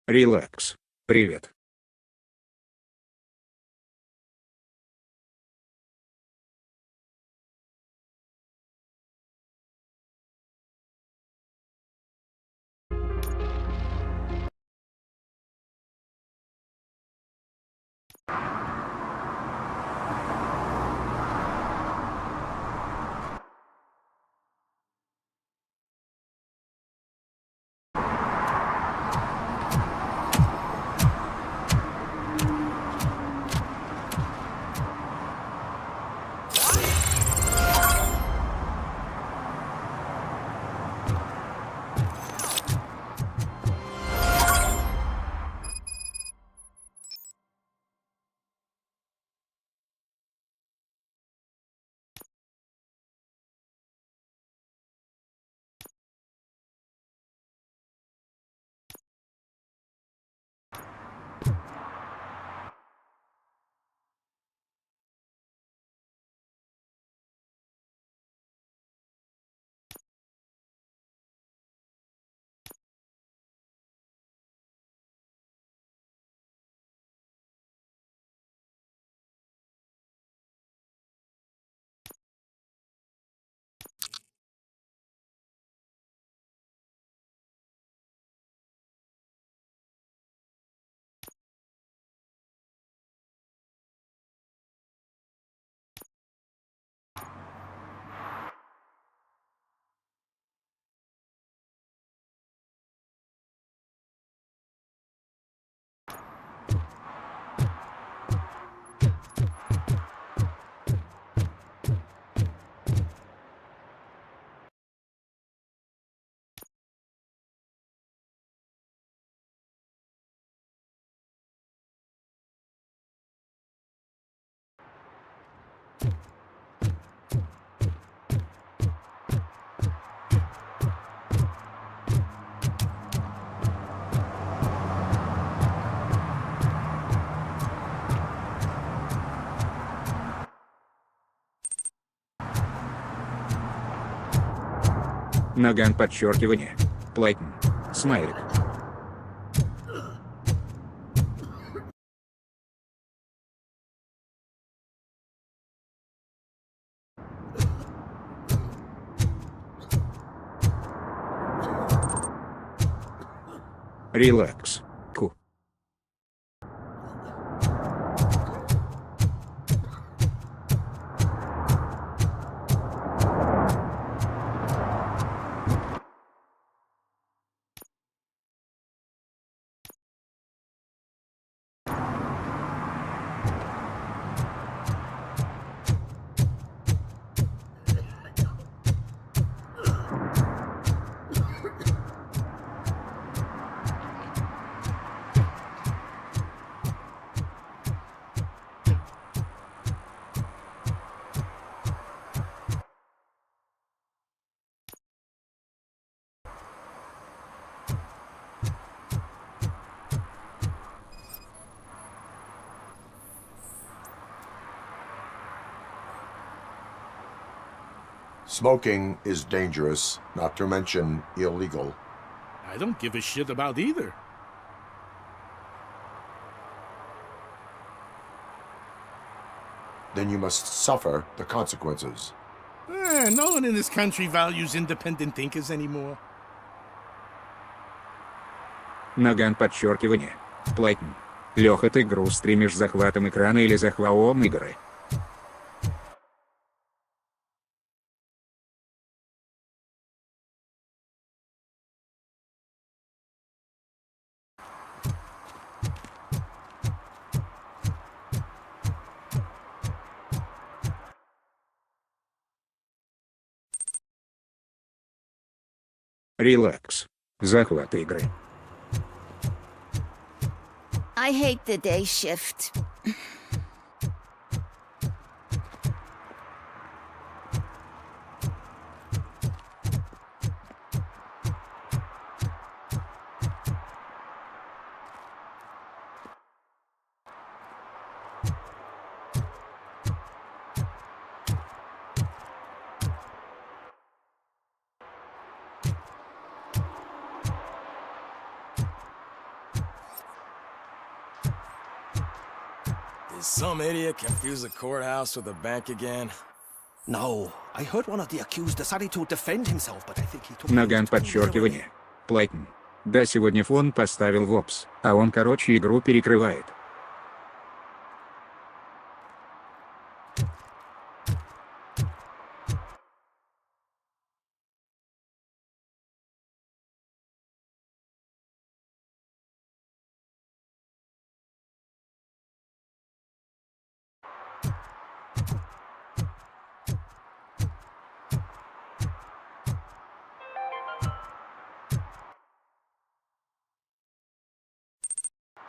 Релакс. Привет. Наган подчеркивание. Плайтн. Смайлик. Релакс. Ку. Smoking is dangerous, not to mention illegal. I don't give a shit about either. Then you must suffer the consequences. No one in this country values independent thinkers anymore. Наган подчеркивание. Плайтн. Леха, ты игру стримишь захватом экрана или захватом игры? Релакс. Захват игры. I hate the day shift. Did some idiot confuse the courthouse with a bank again? No, I heard one of the accused decided to defend himself, but I think he took Наган подчеркивание. Плайтон. Да, сегодня фон поставил в опс, а он короче игру перекрывает.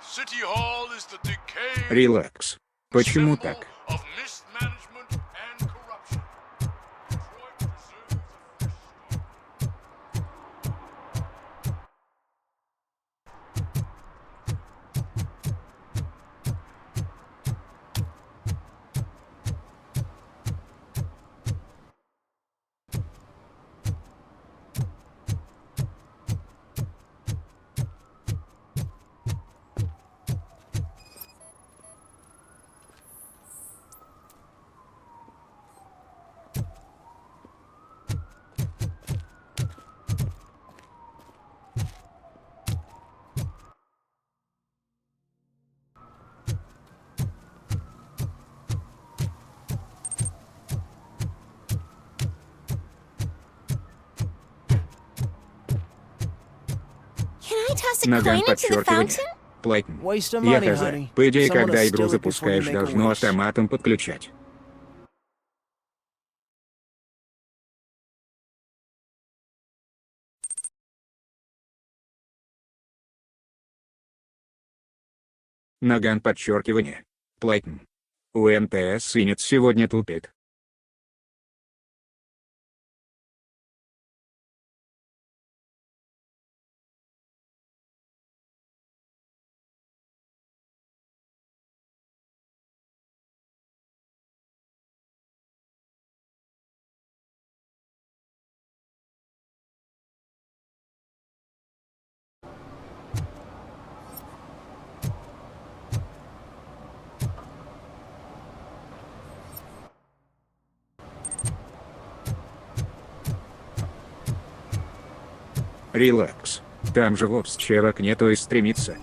City Hall is the decay Релакс. Почему так? of mismanagement and corruption. Detroit deserves a fresh start. Can I toss a Наган coin into the подчеркивание. fountain? Плайтон. Waste of Я money, коза. honey. По идее, Someone когда will игру steal it before you запускаешь, make a должно wish. автоматом подключать. Наган подчеркивание. Плайтон. У МТС Синет сегодня тупит. Релакс. Там же вовс чувак нету и стремится.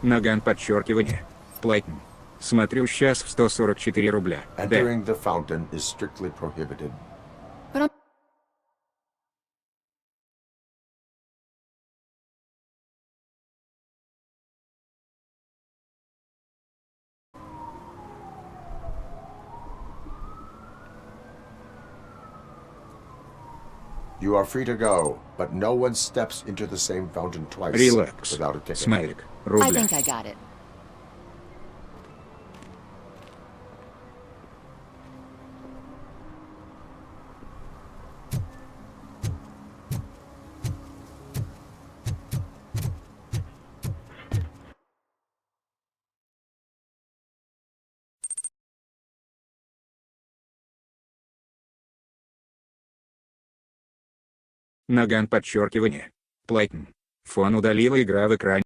Наган подчеркивание. Плайтон. Смотрю сейчас в 144 рубля. Да. Entering the fountain is strictly prohibited. But I'm... You are free to go, but no one steps into the same fountain twice Релакс. without a ticket. Смайлик. I Рубля. think I got it. Наган подчеркивание. Плайтон. Фон удалила игра в экране.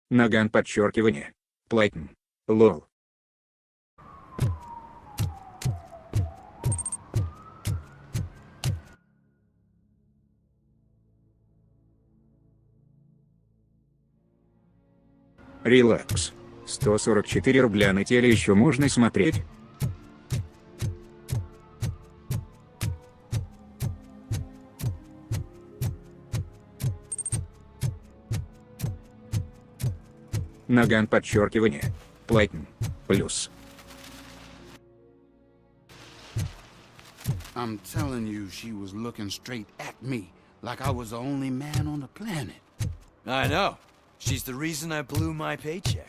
Наган подчеркивание. Плайтон. Лол. Релакс. 144 рубля на теле еще можно смотреть. Наган подчеркивание. Плайтон. Плюс. I'm telling you, she was looking straight at me, like I was the only man on the planet. I know. She's the reason I blew my paycheck.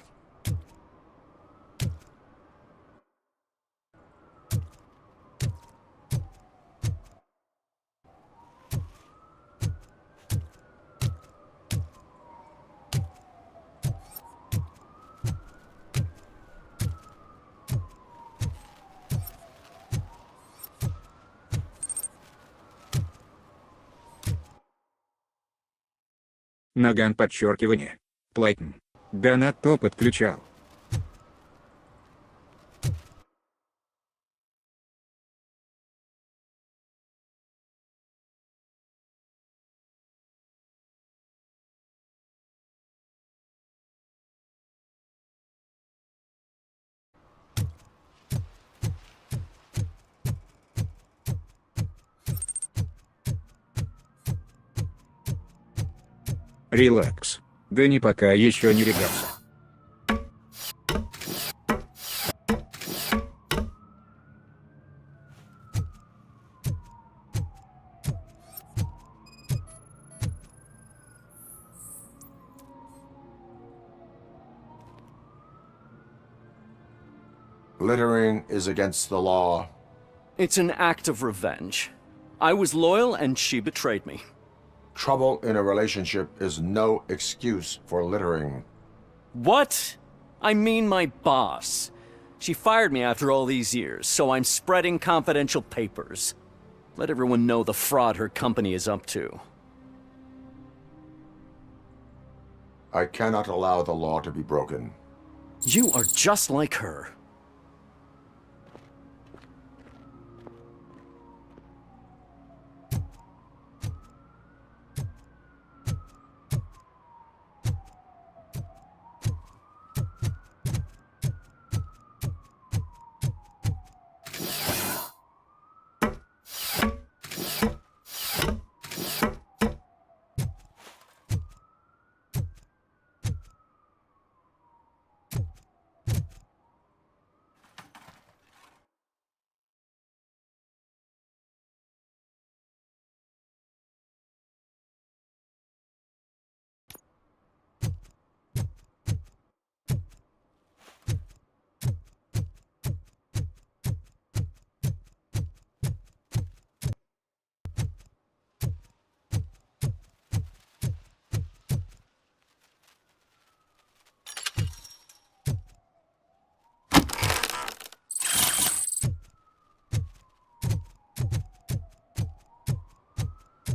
Наган подчеркивание. Платин. Донат то подключал. Релакс. Да не пока еще не регался. Littering is against the law. It's an act of revenge. I was loyal and she betrayed me. Trouble in a relationship is no excuse for littering. What? I mean my boss. She fired me after all these years, so I'm spreading confidential papers. Let everyone know the fraud her company is up to. I cannot allow the law to be broken. You are just like her.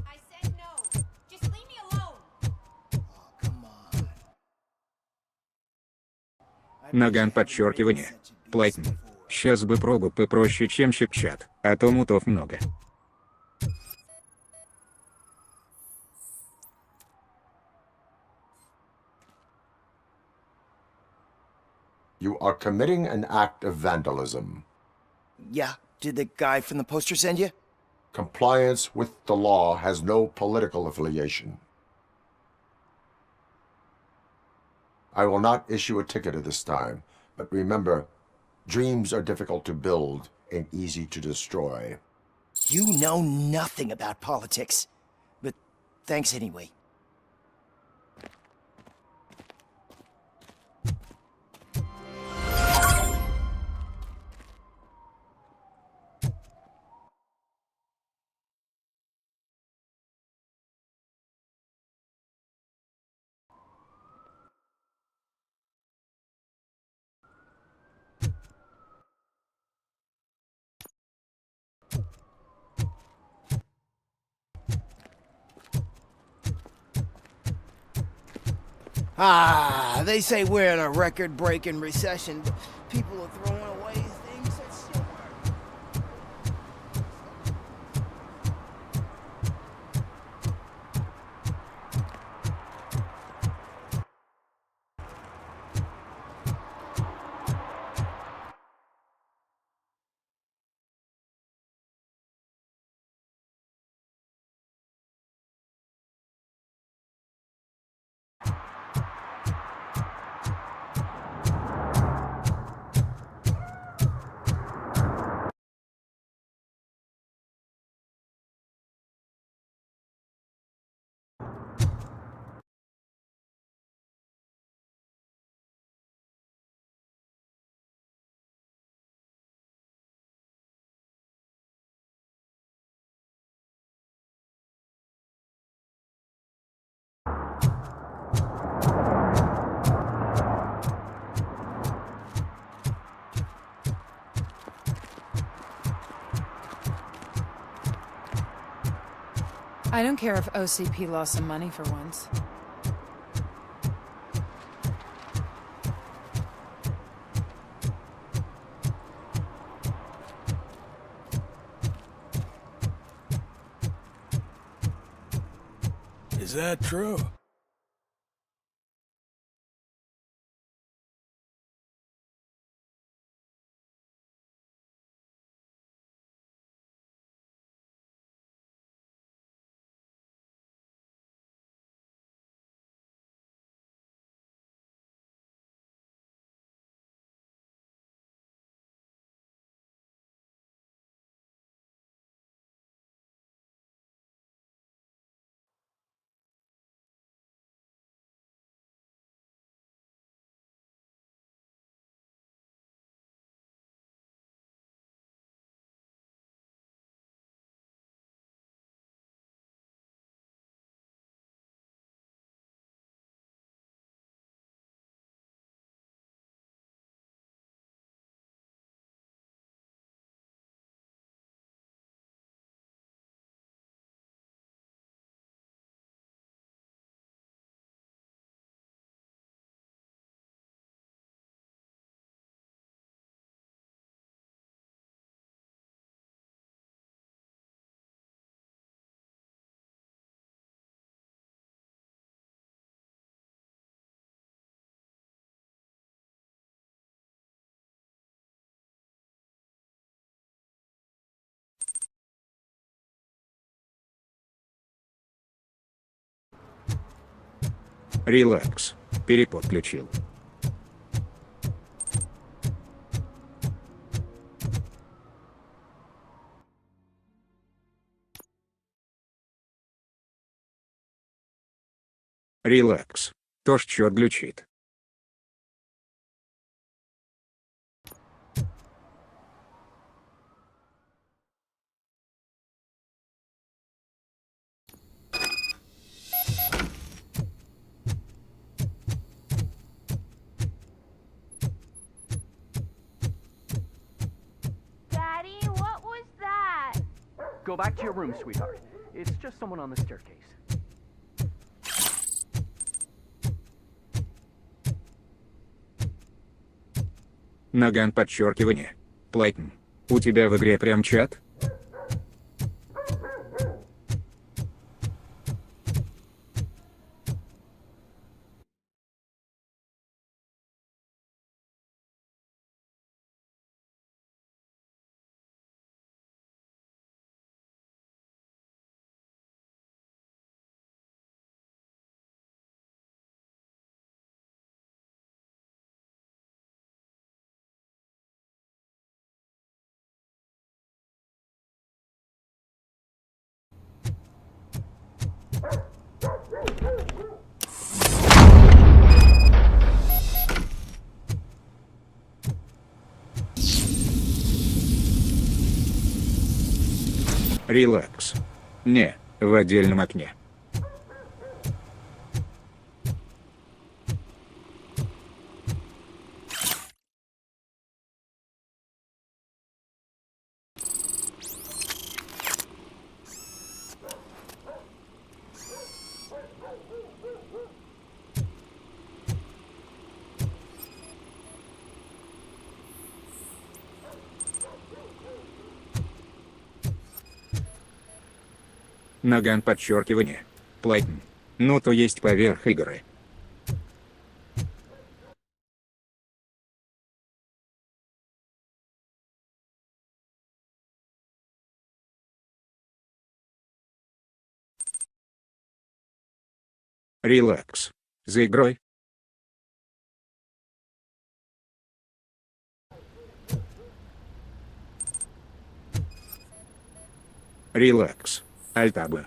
I said no. Just leave me alone. Наган подчеркивание. Платин. Сейчас бы пробу попроще, чем чип-чат, а то мутов много. You are committing an act of vandalism. Yeah, did the guy from the poster send you? Compliance with the law has no political affiliation. I will not issue a ticket at this time, but remember, dreams are difficult to build and easy to destroy. You know nothing about politics. But thanks anyway. Ah, they say we're in a record-breaking recession. People are throwing away things that still work. I don't care if OCP lost some money for once. Is that true? Релакс. Переподключил. Релакс. То, что глючит. Daddy, what was that? Go back to your room, sweetheart. It's just someone on the staircase. Наган подчеркивание. Плайтн. У тебя в игре прям чат? Релакс. Не, в отдельном окне. Наган подчеркивание. Плайтн. Ну то есть поверх игры. Релакс. За игрой. Релакс. Альтаба.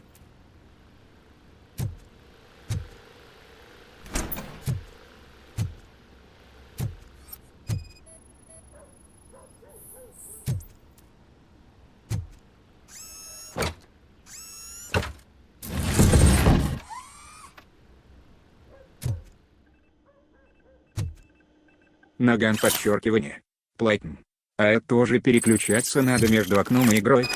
Наган подчеркивание. Плайтн. А это тоже переключаться надо между окном и игрой.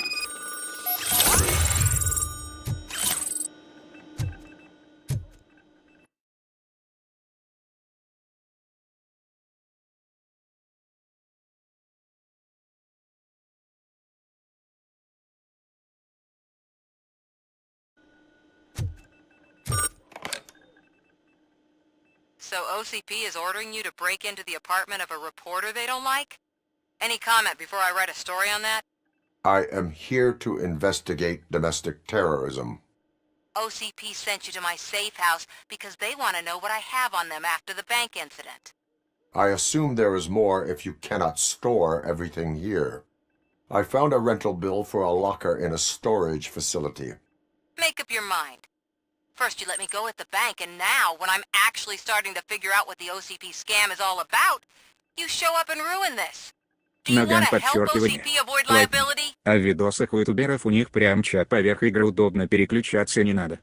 So OCP is ordering you to break into the apartment of a reporter they don't like? Any comment before I write a story on that? I am here to investigate domestic terrorism. OCP sent you to my safe house because they want to know what I have on them after the bank incident. I assume there is more if you cannot store everything here. I found a rental bill for a locker in a storage facility. Make up your mind. First you let me go at the bank, and now, when I'm actually starting to figure out what the OCP scam is all about, you show up and ruin this. Do you Наган want to help подчеркивание. OCP avoid Платим. liability? А в видосах у ютуберов у них прям чат поверх игры, удобно переключаться не надо.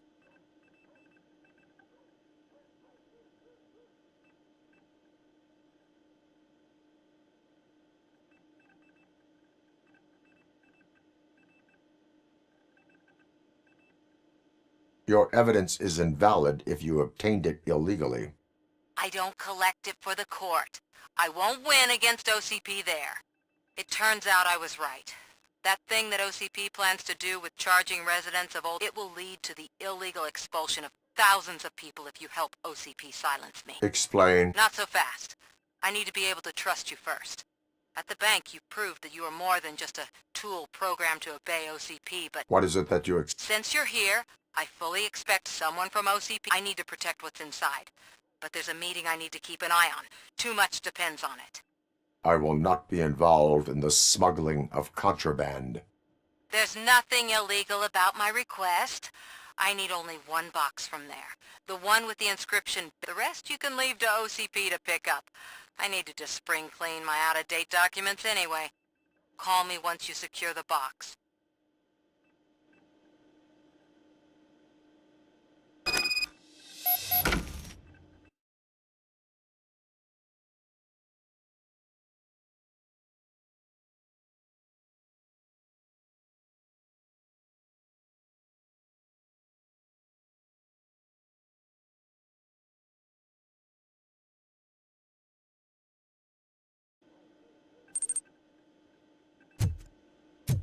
Your evidence is invalid if you obtained it illegally. I don't collect it for the court. I won't win against OCP there. It turns out I was right. That thing that OCP plans to do with charging residents of old, it will lead to the illegal expulsion of thousands of people if you help OCP silence me. Explain. Not so fast. I need to be able to trust you first. At the bank, you proved that you are more than just a tool programmed to obey OCP, but What is it that you since you're here, I fully expect someone from OCP. I need to protect what's inside. But there's a meeting I need to keep an eye on. Too much depends on it. I will not be involved in the smuggling of contraband. There's nothing illegal about my request. I need only one box from there. The one with the inscription. The rest you can leave to OCP to pick up. I need to just spring clean my out-of-date documents anyway. Call me once you secure the box.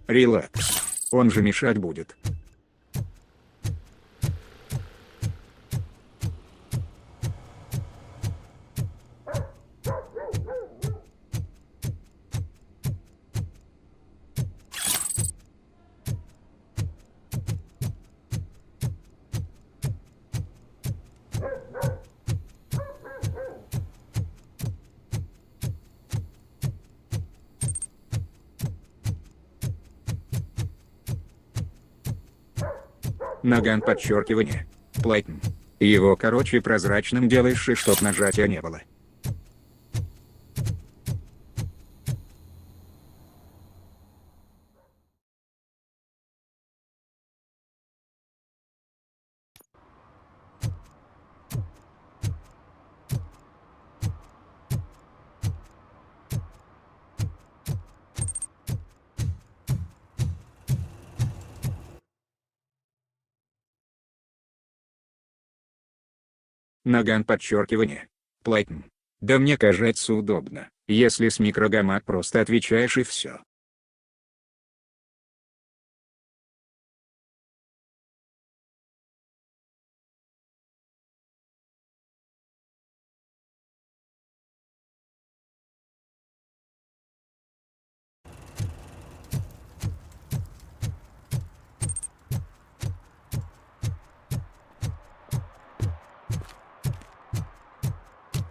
Релакс. Он же мешать будет. Наган подчеркивание. Платим. Его короче прозрачным делаешь, и чтоб нажатия не было. Наган подчеркивание. Платим. Да мне кажется удобно, если с микрогамат просто отвечаешь и все.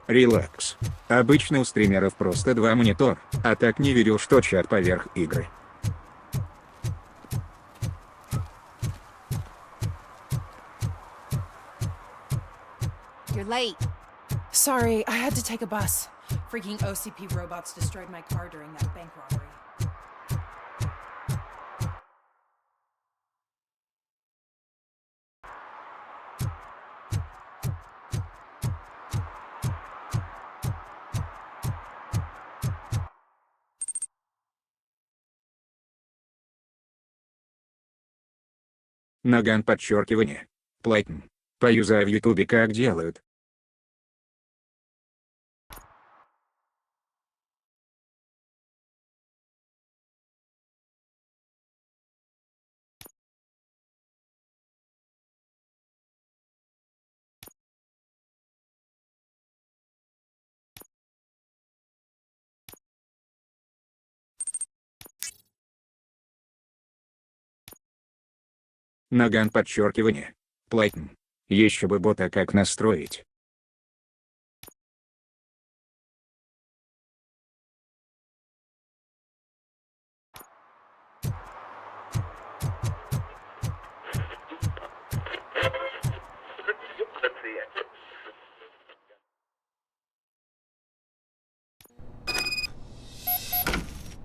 Релакс. Обычно у стримеров просто два монитора, а так не верил, что чат поверх игры. You're late. Sorry, I had to take a bus. Freaking OCP robots destroyed my car during that bank robbery. Наган подчеркивание. Платим. Поюзай в ютубе, как делают. Наган подчеркивание. Плайтон. Еще бы бота как настроить.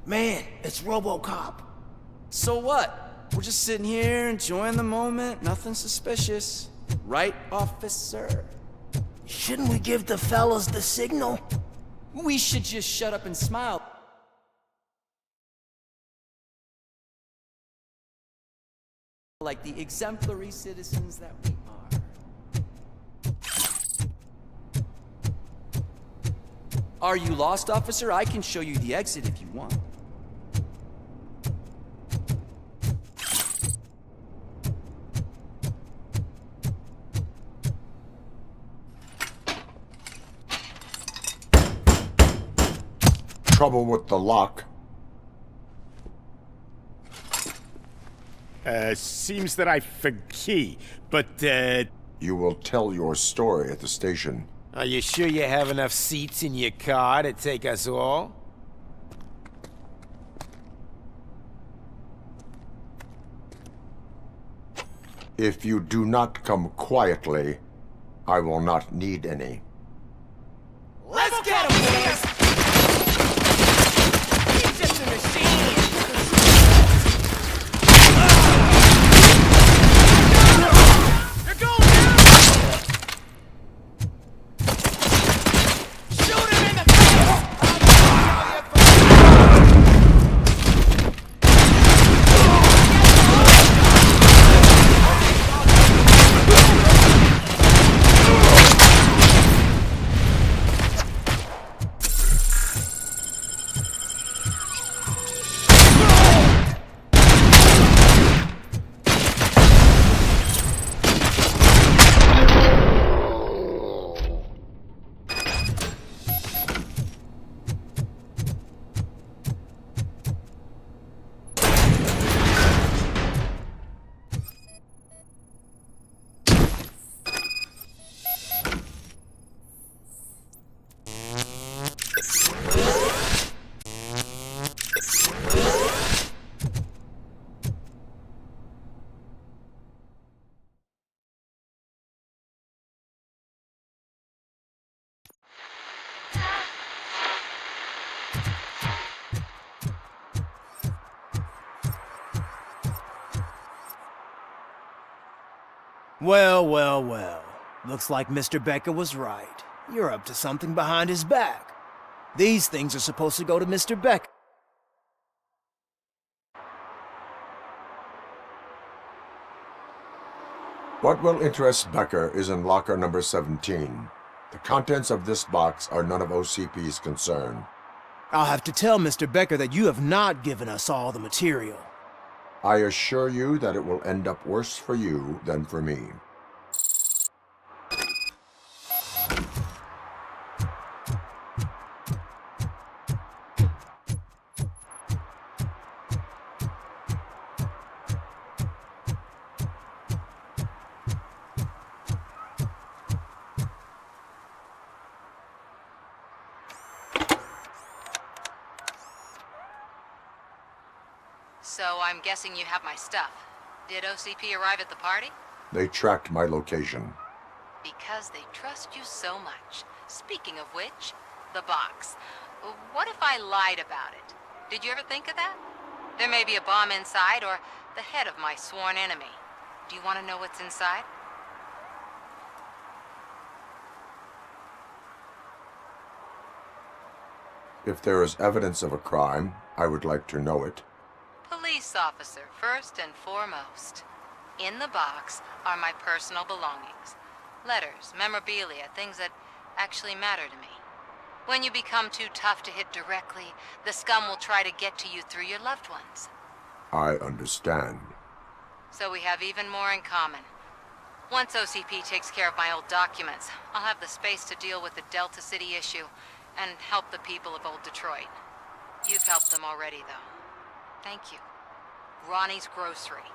Man, it's RoboCop. So what? We're just sitting here enjoying the moment, nothing suspicious. Right, officer? Shouldn't we give the fellas the signal? We should just shut up and smile. Like the exemplary citizens that we are. Are you lost, officer? I can show you the exit if you want. Trouble with the lock. Seems that I forgot key, but, You will tell your story at the station. Are you sure you have enough seats in your car to take us all? If you do not come quietly, I will not need any. Let's get him, boys! He's just a machine! They're going down! Shoot him in the face! Well, well, well. Looks like Mr. Becker was right. You're up to something behind his back. These things are supposed to go to Mr. Becker. What will interest Becker is in locker number 17. The contents of this box are none of OCP's concern. I'll have to tell Mr. Becker that you have not given us all the material. I assure you that it will end up worse for you than for me. So I'm guessing you have my stuff. Did OCP arrive at the party? They tracked my location. Because they trust you so much. Speaking of which, the box. What if I lied about it? Did you ever think of that? There may be a bomb inside or the head of my sworn enemy. Do you want to know what's inside? If there is evidence of a crime, I would like to know it. Police officer, first and foremost. In the box are my personal belongings. Letters, memorabilia, things that actually matter to me. When you become too tough to hit directly, the scum will try to get to you through your loved ones. I understand. So we have even more in common. Once OCP takes care of my old documents, I'll have the space to deal with the Delta City issue and help the people of old Detroit. You've helped them already, though. Thank you. Ronnie's Grocery.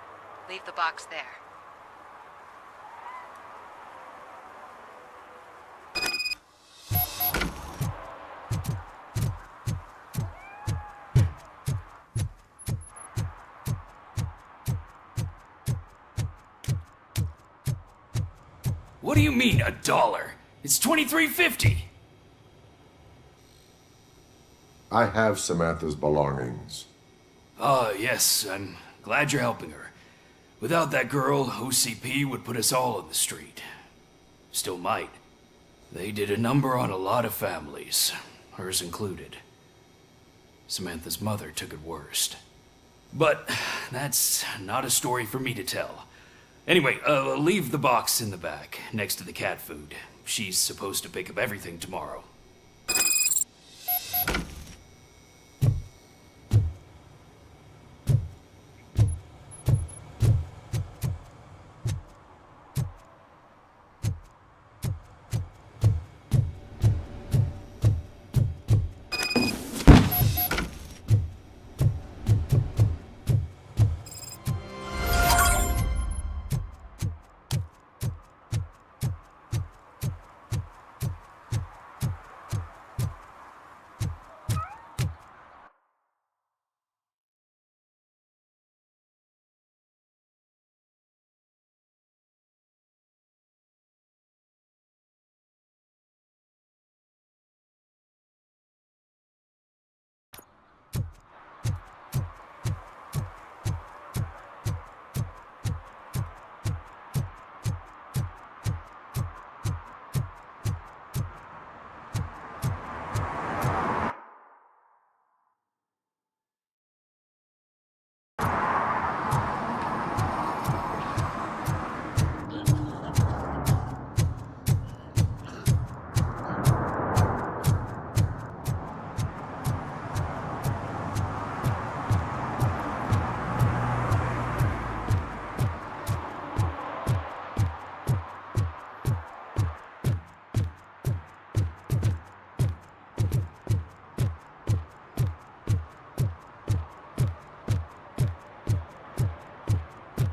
Leave the box there. What do you mean, $1? It's $23.50. I have Samantha's belongings. Ah, yes, I'm glad you're helping her. Without that girl, OCP would put us all in the street. Still might. They did a number on a lot of families, hers included. Samantha's mother took it worst. But that's not a story for me to tell. Anyway, leave the box in the back, next to the cat food. She's supposed to pick up everything tomorrow.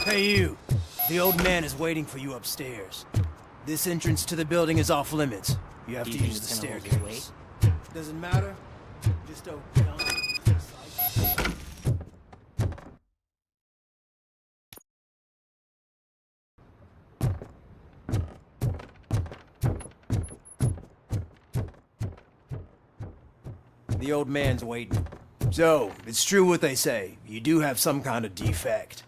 Hey you, the old man is waiting for you upstairs. This entrance to the building is off limits. You have to use the staircase. Doesn't matter, just don't get on. The old man's waiting. So, it's true what they say. You do have some kind of defect.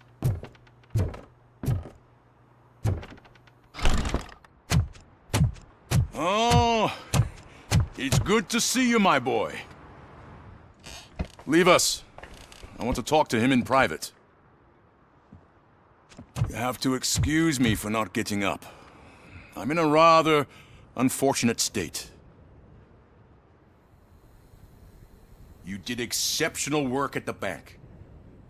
Oh, it's good to see you, my boy. Leave us. I want to talk to him in private. You have to excuse me for not getting up. I'm in a rather unfortunate state. You did exceptional work at the bank.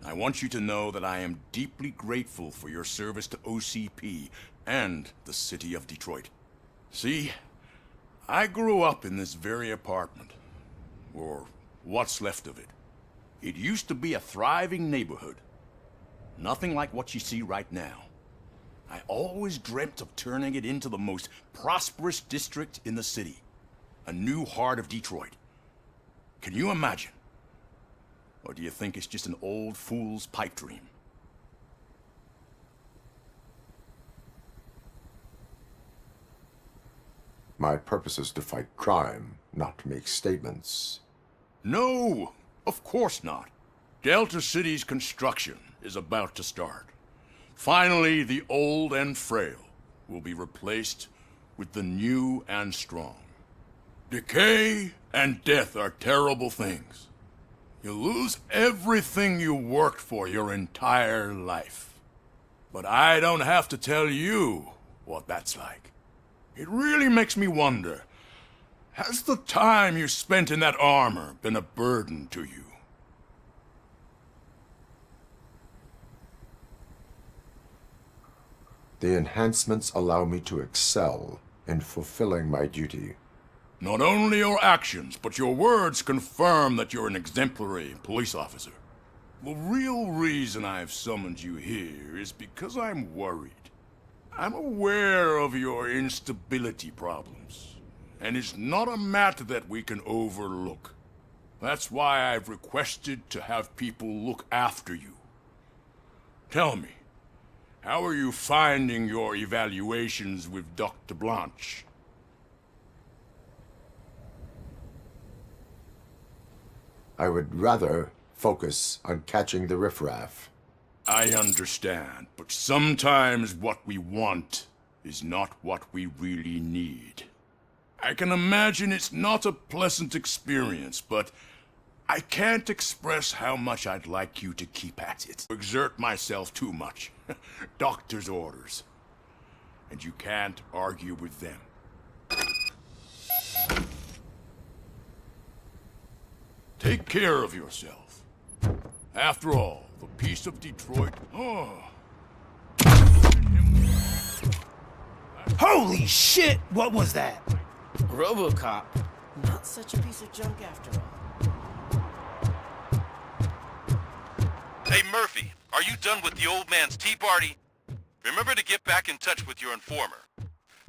I want you to know that I am deeply grateful for your service to OCP and the city of Detroit. See, I grew up in this very apartment, or what's left of it. It used to be a thriving neighborhood. Nothing like what you see right now. I always dreamt of turning it into the most prosperous district in the city. A new heart of Detroit. Can you imagine? Or do you think it's just an old fool's pipe dream? My purpose is to fight crime, not to make statements. No, of course not. Delta City's construction is about to start. Finally, the old and frail will be replaced with the new and strong. Decay and death are terrible things. You lose everything you worked for your entire life. But I don't have to tell you what that's like. It really makes me wonder, has the time you spent in that armor been a burden to you? The enhancements allow me to excel in fulfilling my duty. Not only your actions, but your words confirm that you're an exemplary police officer. The real reason I've summoned you here is because I'm worried. I'm aware of your instability problems, and it's not a matter that we can overlook. That's why I've requested to have people look after you. Tell me, how are you finding your evaluations with Dr. Blanche? I would rather focus on catching the riffraff. I understand, but sometimes what we want is not what we really need. I can imagine it's not a pleasant experience, but I can't express how much I'd like you to keep at it. Exert myself too much. Doctor's orders. And you can't argue with them. Take care of yourself. After all, the peace of Detroit... Oh. Holy shit! What was that? RoboCop. Not such a piece of junk after all. Hey Murphy, are you done with the old man's tea party? Remember to get back in touch with your informer.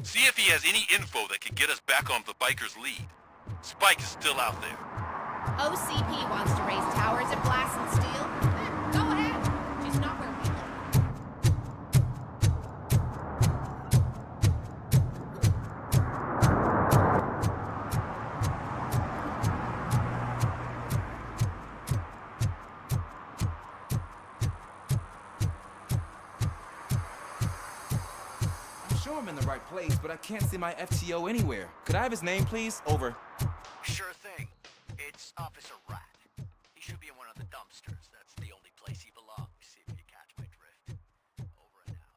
See if he has any info that could get us back on the biker's lead. Spike is still out there. OCP wants to raise towers and blast and steel. Go ahead. Just not where we live. I'm sure I'm in the right place, but I can't see my FTO anywhere. Could I have his name, please? Over. Sure thing. It's Officer Rat. He should be in one of the dumpsters. That's the only place he belongs, if you catch my drift. Over and out.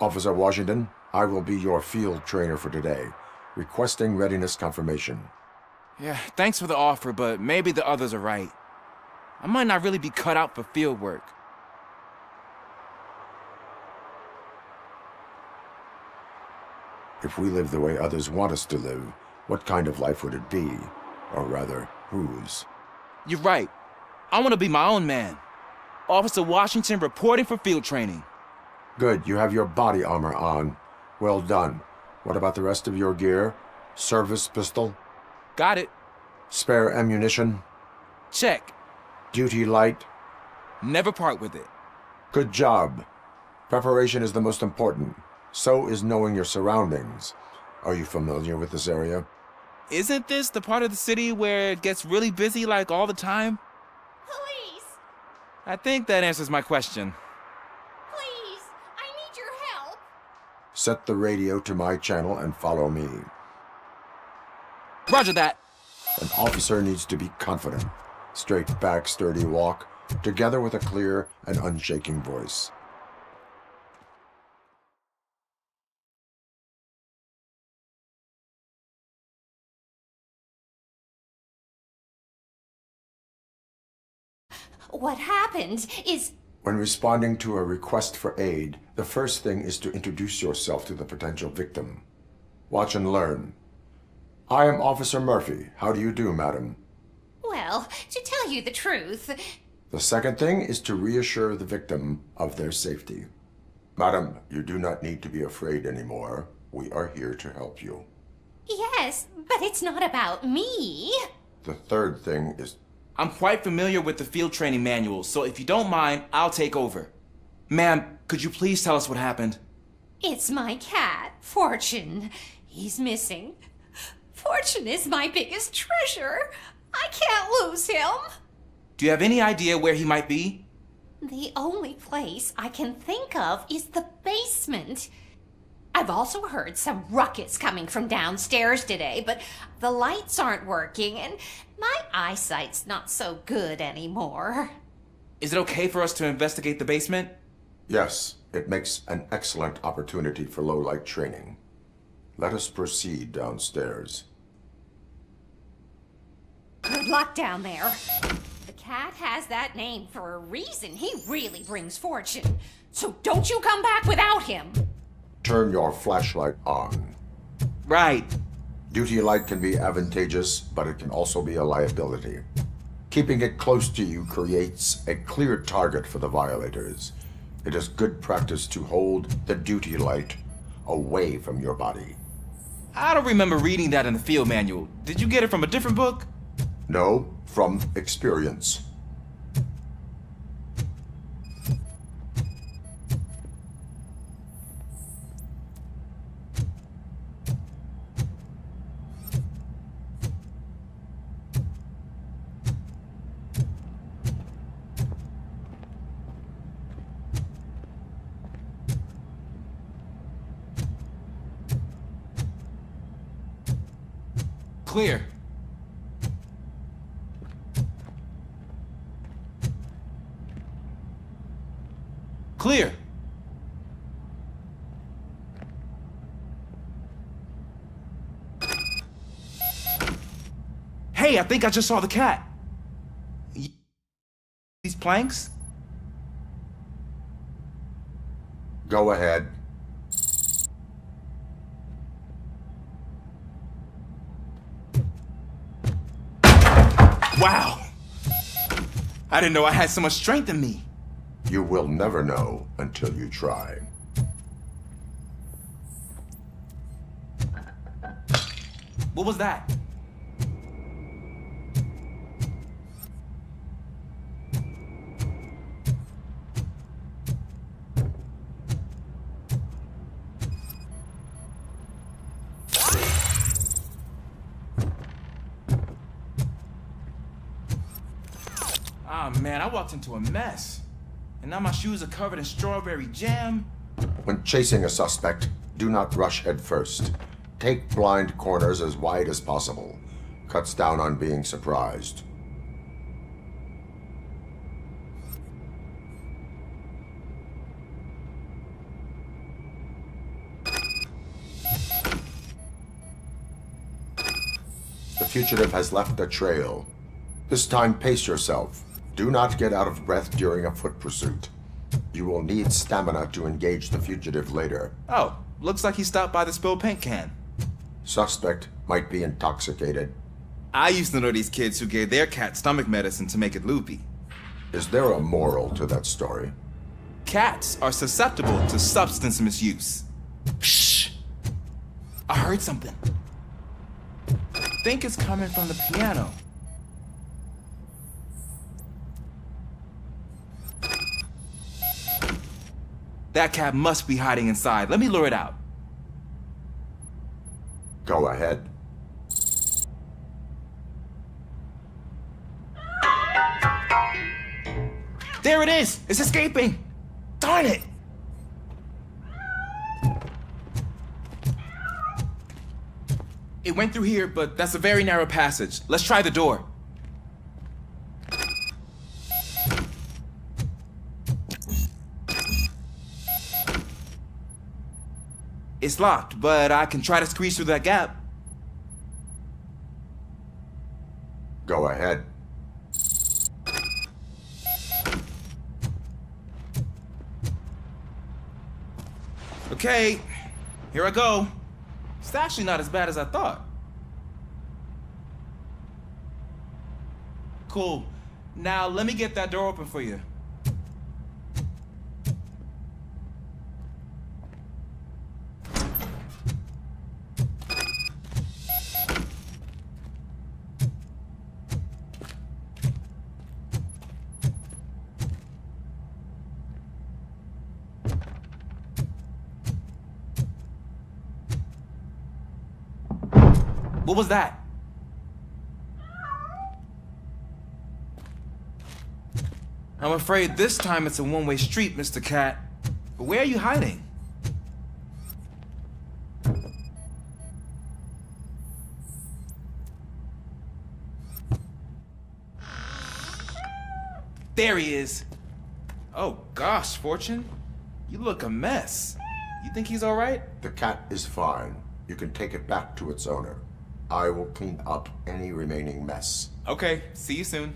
Officer Washington, I will be your field trainer for today. Requesting readiness confirmation. Yeah, thanks for the offer, but maybe the others are right. I might not really be cut out for field work. If we live the way others want us to live, what kind of life would it be? Or rather, whose? You're right. I want to be my own man. Officer Washington reporting for field training. Good, you have your body armor on. Well done. What about the rest of your gear? Service pistol? Got it. Spare ammunition? Check. Duty light? Never part with it. Good job. Preparation is the most important. So is knowing your surroundings. Are you familiar with this area? Isn't this the part of the city where it gets really busy like all the time? Police! I think that answers my question. Please! I need your help! Set the radio to my channel and follow me. Roger that. An officer needs to be confident. Straight back, sturdy walk, together with a clear and unshaking voice. What happened is... When responding to a request for aid, the first thing is to introduce yourself to the potential victim. Watch and learn. I am Officer Murphy. How do you do, madam? Well, to tell you the truth... The second thing is to reassure the victim of their safety. Madam, you do not need to be afraid anymore. We are here to help you. Yes, but it's not about me. The third thing is... I'm quite familiar with the field training manual, so if you don't mind, I'll take over. Ma'am, could you please tell us what happened? It's my cat, Fortune. He's missing. Fortune is my biggest treasure. I can't lose him. Do you have any idea where he might be? The only place I can think of is the basement. I've also heard some ruckus coming from downstairs today, but the lights aren't working and my eyesight's not so good anymore. Is it okay for us to investigate the basement? Yes, it makes an excellent opportunity for low-light training. Let us proceed downstairs. Good luck down there. The cat has that name for a reason. He really brings fortune. So don't you come back without him. Turn your flashlight on. Right. Duty light can be advantageous, but it can also be a liability. Keeping it close to you creates a clear target for the violators. It is good practice to hold the duty light away from your body. I don't remember reading that in the field manual. Did you get it from a different book? No, from experience. Clear. Clear. Hey, I think I just saw the cat. These planks? Go ahead. Wow. I didn't know I had so much strength in me. You will never know until you try. What was that? Ah, man, I walked into a mess. And now my shoes are covered in strawberry jam. When chasing a suspect, do not rush head first. Take blind corners as wide as possible. Cuts down on being surprised. The fugitive has left a trail. This time, pace yourself. Do not get out of breath during a foot pursuit. You will need stamina to engage the fugitive later. Oh, looks like he stopped by the spilled paint can. Suspect might be intoxicated. I used to know these kids who gave their cat stomach medicine to make it loopy. Is there a moral to that story? Cats are susceptible to substance misuse. Shh! I heard something. I think it's coming from the piano. That cat must be hiding inside. Let me lure it out. Go ahead. There it is! It's escaping! Darn it! It went through here, but that's a very narrow passage. Let's try the door. It's locked, but I can try to squeeze through that gap. Go ahead. Okay, here I go. It's actually not as bad as I thought. Cool. Now let me get that door open for you. What was that? I'm afraid this time it's a one-way street, Mr. Cat. But where are you hiding? There he is. Oh gosh, Fortune. You look a mess. You think he's alright? The cat is fine. You can take it back to its owner. I will clean up any remaining mess. Okay, see you soon.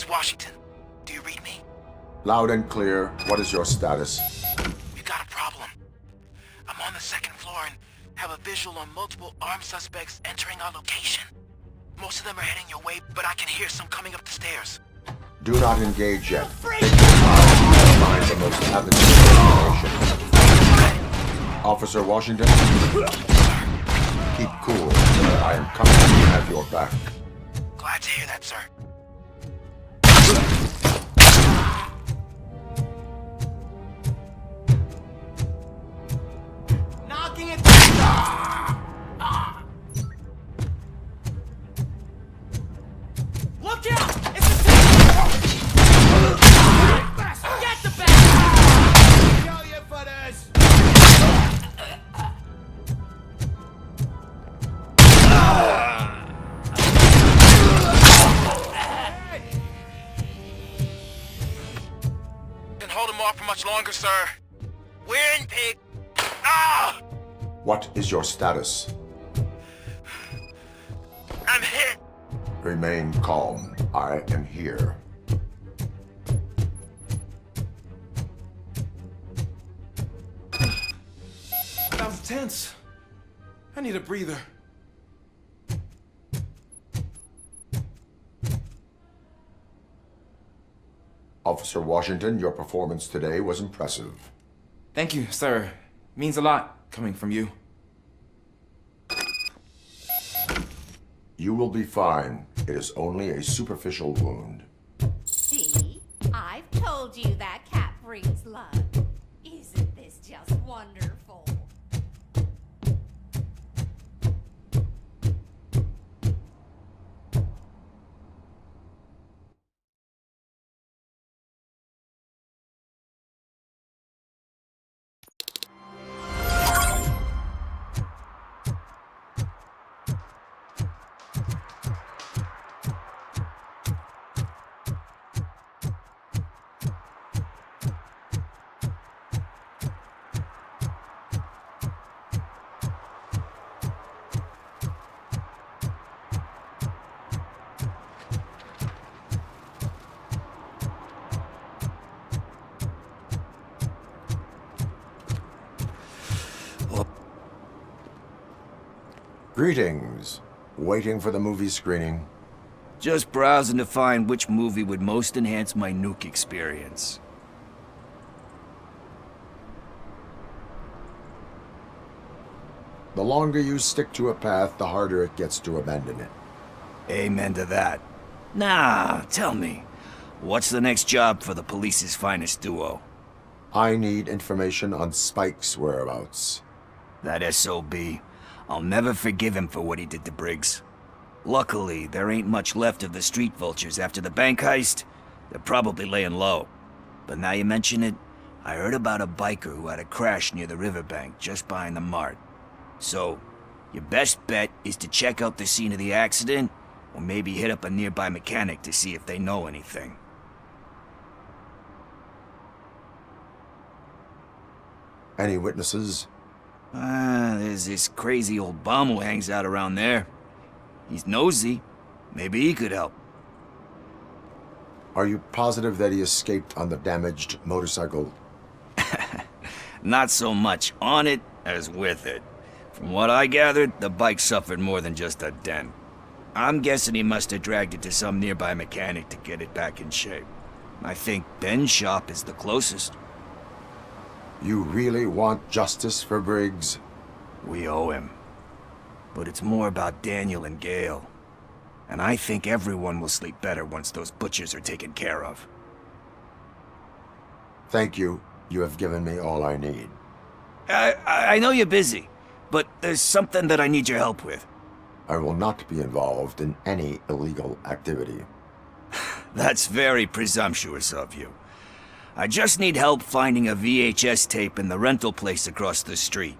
Washington, do you read me? Loud and clear. What is your status? We got a problem. I'm on the second floor and have a visual on multiple armed suspects entering our location. Most of them are heading your way, but I can hear some coming up the stairs. Do not engage yet. Take your time to find the most advantageous information. Officer Washington? Keep cool. I am coming to have your back. Glad to hear that, sir. Knocking it. Look out! It's a get the bag! Show you for this! Can hold him off for much longer, sir. We're in, pig. Ah! What is your status? I'm hit. Remain calm. I am here. That was tense. I need a breather. Officer Washington, your performance today was impressive. Thank you, sir. Means a lot coming from you. You will be fine. It is only a superficial wound. See? I've told you that cat brings luck. Isn't this just wonderful? Greetings. Waiting for the movie screening? Just browsing to find which movie would most enhance my nuke experience. The longer you stick to a path, the harder it gets to abandon it. Amen to that. Nah, tell me, what's the next job for the police's finest duo? I need information on Spike's whereabouts. That SOB. I'll never forgive him for what he did to Briggs. Luckily, there ain't much left of the street vultures after the bank heist. They're probably laying low. But now you mention it, I heard about a biker who had a crash near the riverbank just behind the mart. So, your best bet is to check out the scene of the accident, or maybe hit up a nearby mechanic to see if they know anything. Any witnesses? There's this crazy old bum who hangs out around there. He's nosy. Maybe he could help. Are you positive that he escaped on the damaged motorcycle? Not so much on it as with it. From what I gathered, the bike suffered more than just a dent. I'm guessing he must have dragged it to some nearby mechanic to get it back in shape. I think Ben's shop is the closest. You really want justice for Briggs? We owe him. But it's more about Daniel and Gale. And I think everyone will sleep better once those butchers are taken care of. Thank you. You have given me all I need. I know you're busy, but there's something that I need your help with. I will not be involved in any illegal activity. That's very presumptuous of you. I just need help finding a VHS tape in the rental place across the street.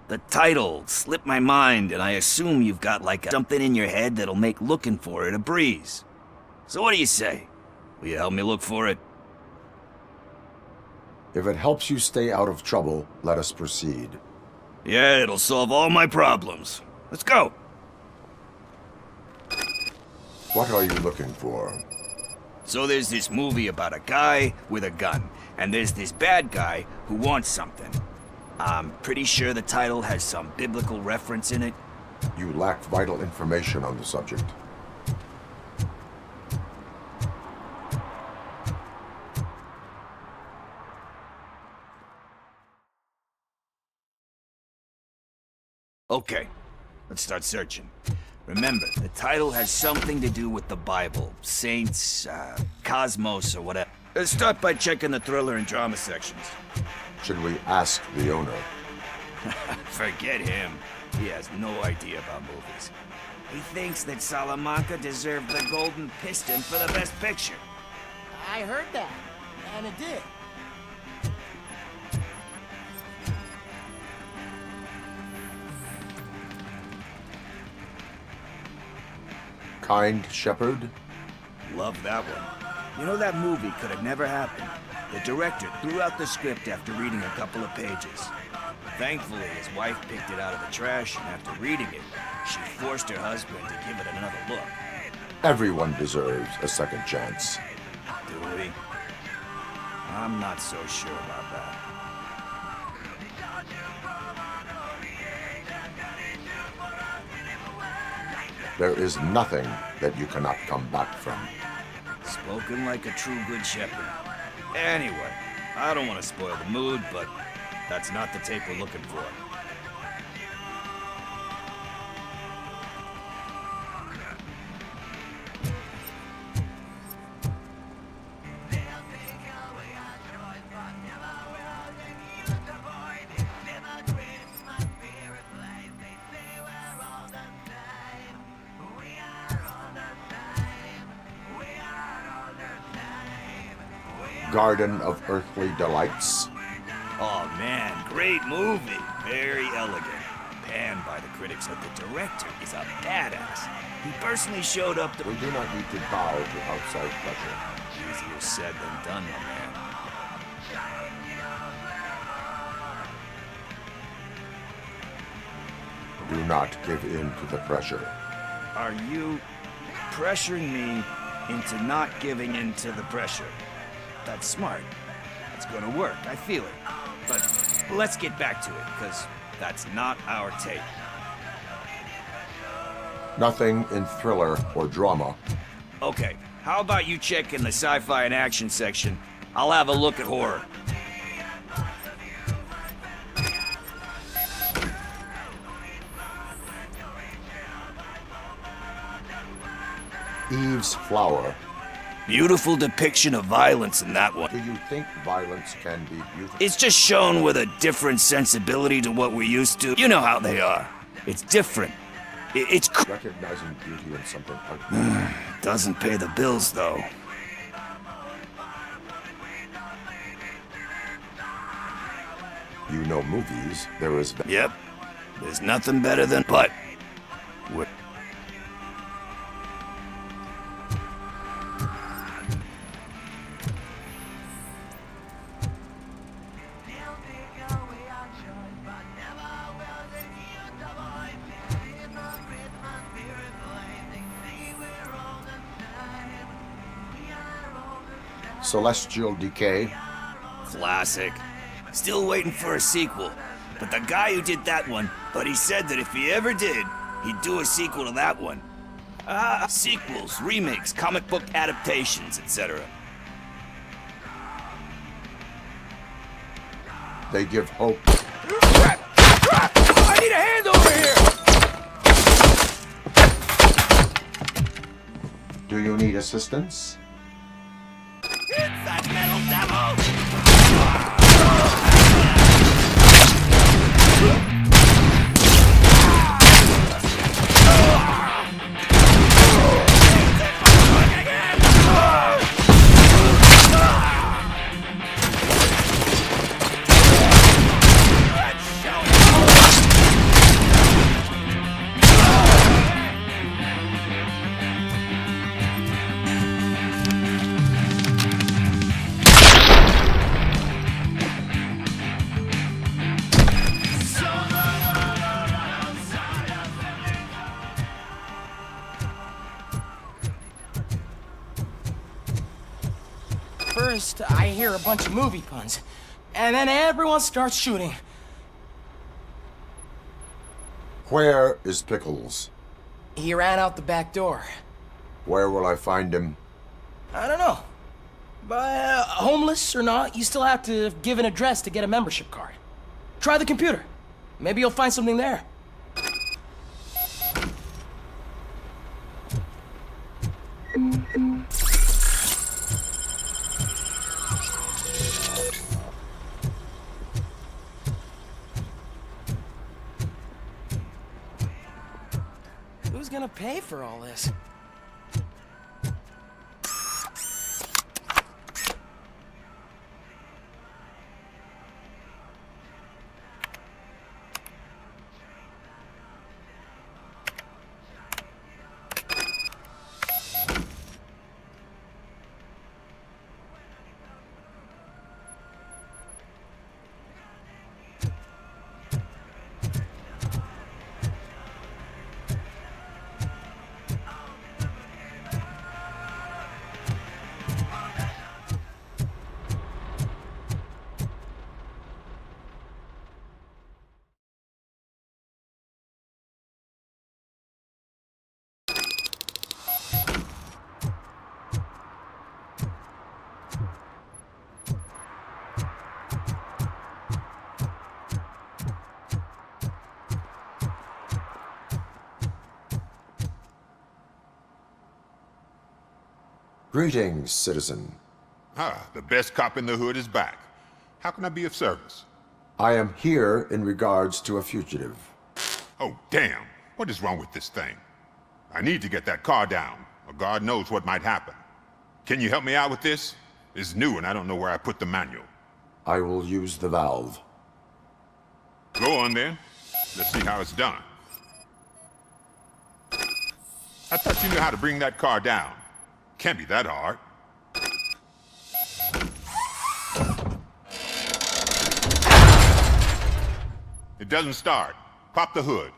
The title slipped my mind, and I assume you've got like something in your head that'll make looking for it a breeze. So what do you say? Will you help me look for it? If it helps you stay out of trouble, let us proceed. Yeah, it'll solve all my problems. Let's go! What are you looking for? So there's this movie about a guy with a gun, and there's this bad guy who wants something. I'm pretty sure the title has some biblical reference in it. You lack vital information on the subject. Okay, let's start searching. Remember, the title has something to do with the Bible, saints, cosmos, or whatever. Let's start by checking the thriller and drama sections. Should we ask the owner? Forget him. He has no idea about movies. He thinks that Salamanca deserved the Golden Piston for the Best Picture. I heard that, and it did. Kind Shepherd? Love that one. You know, that movie could have never happened. The director threw out the script after reading a couple of pages. Thankfully, his wife picked it out of the trash, and after reading it, she forced her husband to give it another look. Everyone deserves a second chance. Do we? I'm not so sure about that. There is nothing that you cannot come back from. Spoken like a true good shepherd. Anyway, I don't want to spoil the mood, but that's not the tape we're looking for. Garden of Earthly Delights? Oh man, great movie. Very elegant. Panned by the critics that the director is a badass. He personally showed up to... We do not need to bow to outside pressure. Easier said than done, my man. Do not give in to the pressure. Are you pressuring me into not giving in to the pressure? That's smart. It's gonna work, I feel it. But let's get back to it, because that's not our tape. Nothing in thriller or drama. Okay, how about you check in the sci-fi and action section? I'll have a look at horror. Eve's Flower. Beautiful depiction of violence in that one. Do you think violence can be beautiful? It's just shown with a different sensibility to what we're used to. You know how they are. It's different. It's recognizing beauty in something ugly. Doesn't pay the bills, though. You know movies. There is... Yep. There's nothing better than... But... Celestial Decay. Classic. Still waiting for a sequel. But the guy who did that one, but he said that if he ever did, he'd do a sequel to that one. Sequels, remakes, comic book adaptations, etc. They give hope. I need a hand over here! Do you need assistance? It's that metal devil! First, I hear a bunch of movie puns, and then everyone starts shooting. Where is Pickles? He ran out the back door. Where will I find him? I don't know. But homeless or not, you still have to give an address to get a membership card. Try the computer. Maybe you'll find something there. Who's gonna pay for all this? Greetings, citizen. Ah, the best cop in the hood is back. How can I be of service? I am here in regards to a fugitive. Oh, damn. What is wrong with this thing? I need to get that car down, or God knows what might happen. Can you help me out with this? It's new and I don't know where I put the manual. I will use the valve. Go on then. Let's see how it's done. I thought you knew how to bring that car down. Can't be that hard. It doesn't start. Pop the hood.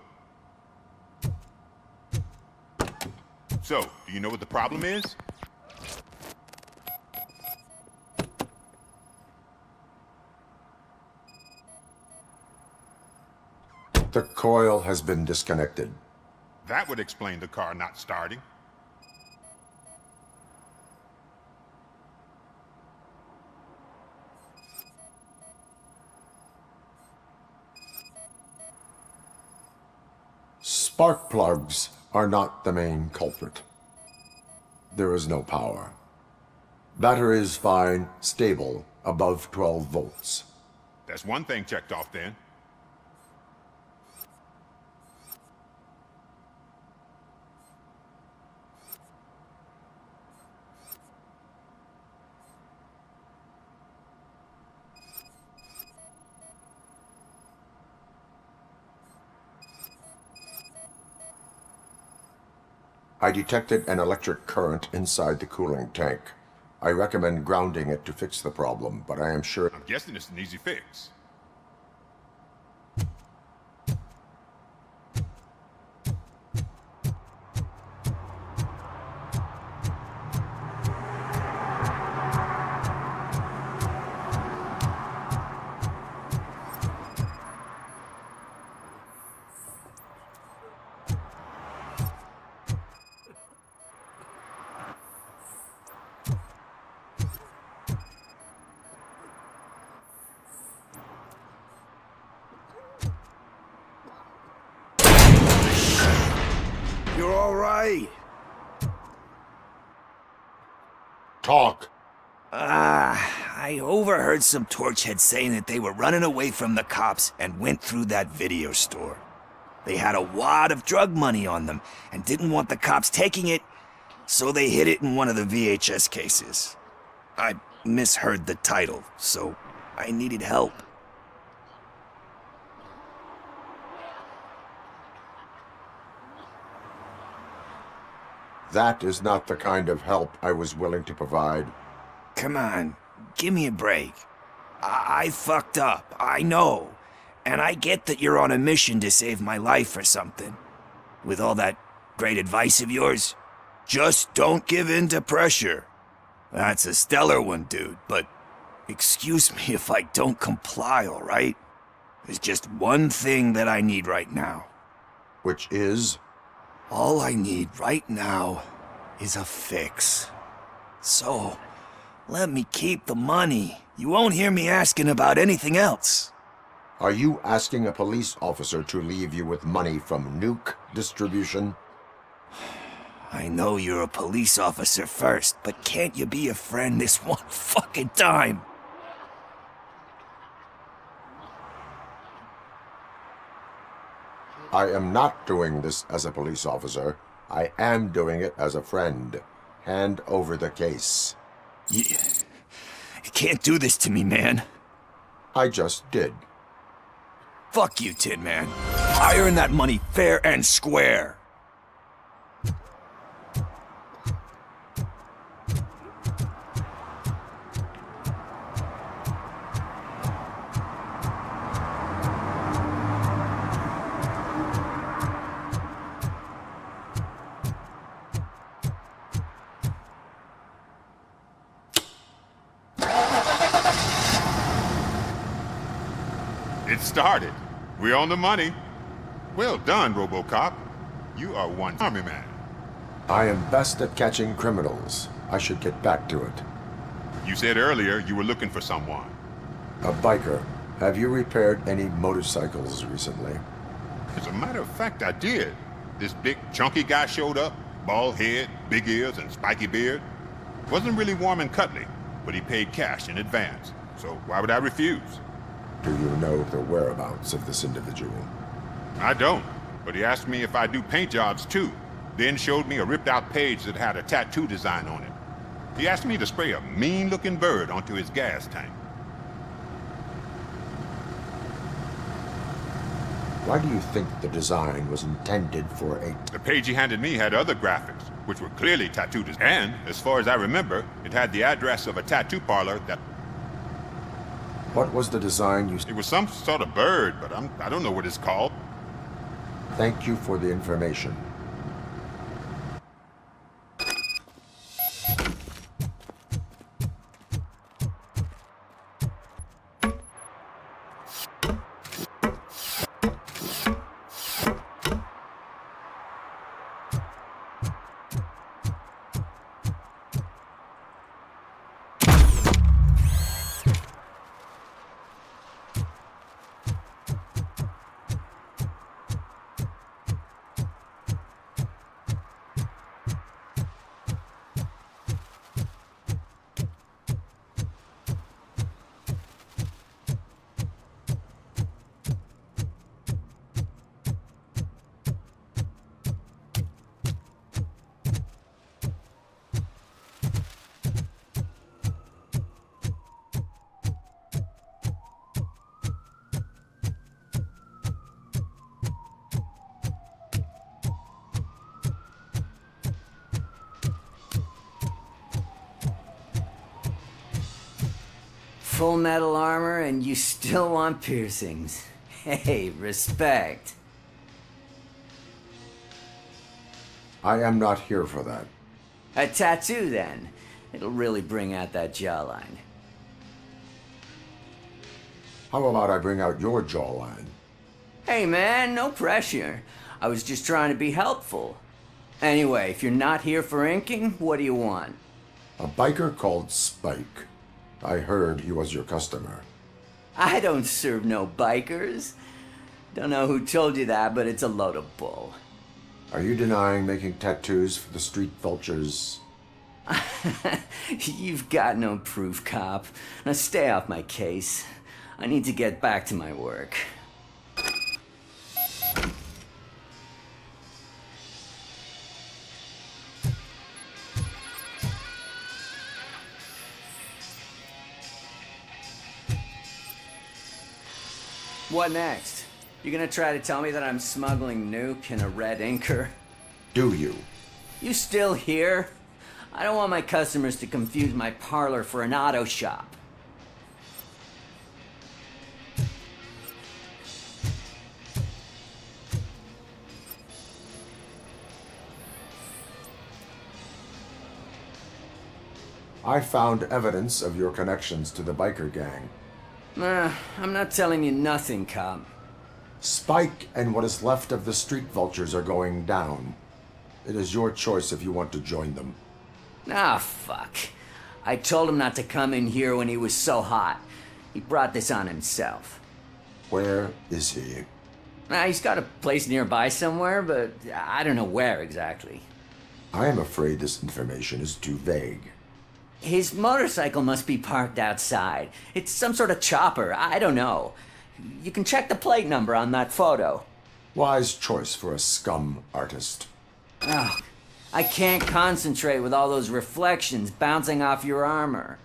So, do you know what the problem is? The coil has been disconnected. That would explain the car not starting. Spark plugs are not the main culprit. There is no power. Battery is fine, stable, above 12 volts. That's one thing checked off then. I detected an electric current inside the cooling tank. I recommend grounding it to fix the problem, but I am sure... I'm guessing it's an easy fix. right? Talk. I overheard some torchheads saying that they were running away from the cops and went through that video store. They had a wad of drug money on them and didn't want the cops taking it, so they hid it in one of the VHS cases. I misheard the title, so I needed help. That is not the kind of help I was willing to provide. Come on, give me a break. I fucked up, I know. And I get that you're on a mission to save my life or something. With all that great advice of yours, just don't give in to pressure. That's a stellar one, dude, but excuse me if I don't comply, all right? There's just one thing that I need right now. Which is? All I need right now is a fix. So, let me keep the money. You won't hear me asking about anything else. Are you asking a police officer to leave you with money from nuke distribution? I know you're a police officer first, but can't you be a friend this one fucking time? I am not doing this as a police officer. I am doing it as a friend. Hand over the case. You can't do this to me, man. I just did. Fuck you, Tin Man. I earned that money fair and square. It started. We're on the money. Well done, RoboCop. You are one army man. I am best at catching criminals. I should get back to it. You said earlier you were looking for someone. A biker. Have you repaired any motorcycles recently? As a matter of fact, I did. This big, chunky guy showed up. Bald head, big ears, and spiky beard. Wasn't really warm and cuddly, but he paid cash in advance. So why would I refuse? Do you know the whereabouts of this individual? I don't, but he asked me if I do paint jobs too, then showed me a ripped-out page that had a tattoo design on it. He asked me to spray a mean-looking bird onto his gas tank. Why do you think the design was intended for a... The page he handed me had other graphics, which were clearly tattoo design. And, as far as I remember, it had the address of a tattoo parlor that... What was the design you... It was some sort of bird, but I don't know what it's called. Thank you for the information. Full metal armor and you still want piercings. Hey, respect. I am not here for that. A tattoo, then. It'll really bring out that jawline. How about I bring out your jawline? Hey, man, no pressure. I was just trying to be helpful. Anyway, if you're not here for inking, what do you want? A biker called Spike. I heard he was your customer. I don't serve no bikers. Don't know who told you that, but it's a load of bull. Are you denying making tattoos for the street vultures? You've got no proof, cop. Now stay off my case. I need to get back to my work. What next? You gonna try to tell me that I'm smuggling nuke in a red inker? Do you? You still here? I don't want my customers to confuse my parlor for an auto shop. I found evidence of your connections to the biker gang. I'm not telling you nothing, cop. Spike and what is left of the street vultures are going down. It is your choice if you want to join them. Ah, fuck. I told him not to come in here when he was so hot. He brought this on himself. Where is he? He's got a place nearby somewhere, but I don't know where exactly. I am afraid this information is too vague. His motorcycle must be parked outside. It's some sort of chopper. I don't know. You can check the plate number on that photo. Wise choice for a scum artist. Oh, I can't concentrate with all those reflections bouncing off your armor.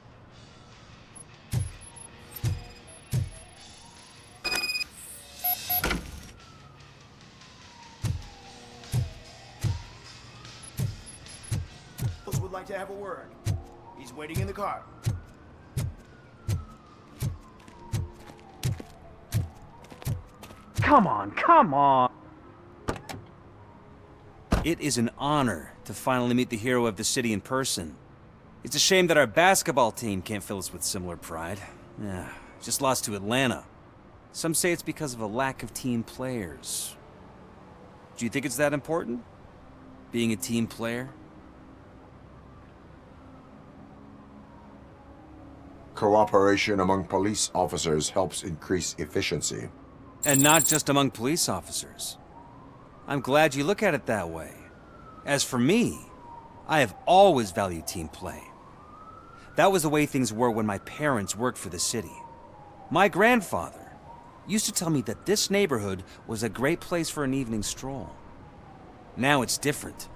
Would like to have a word. He's waiting in the car. Come on, come on! It is an honor to finally meet the hero of the city in person. It's a shame that our basketball team can't fill us with similar pride. Yeah, just lost to Atlanta. Some say it's because of a lack of team players. Do you think it's that important? Being a team player? Cooperation among police officers helps increase efficiency. And not just among police officers. I'm glad you look at it that way. As for me, I have always valued team play. That was the way things were when my parents worked for the city. My grandfather used to tell me that this neighborhood was a great place for an evening stroll. Now it's different.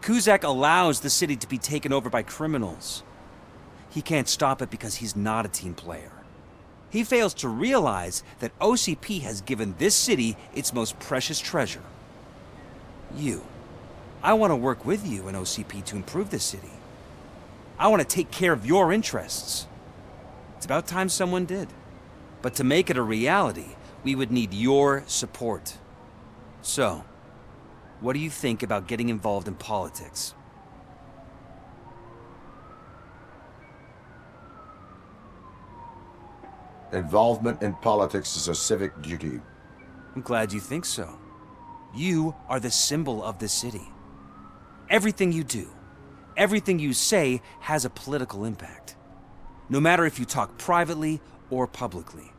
Kuzak allows the city to be taken over by criminals. He can't stop it because he's not a team player. He fails to realize that OCP has given this city its most precious treasure. You. I want to work with you and OCP to improve this city. I want to take care of your interests. It's about time someone did. But to make it a reality, we would need your support. So, what do you think about getting involved in politics? Involvement in politics is a civic duty. I'm glad you think so. You are the symbol of the city. Everything you do, everything you say has a political impact. No matter if you talk privately or publicly.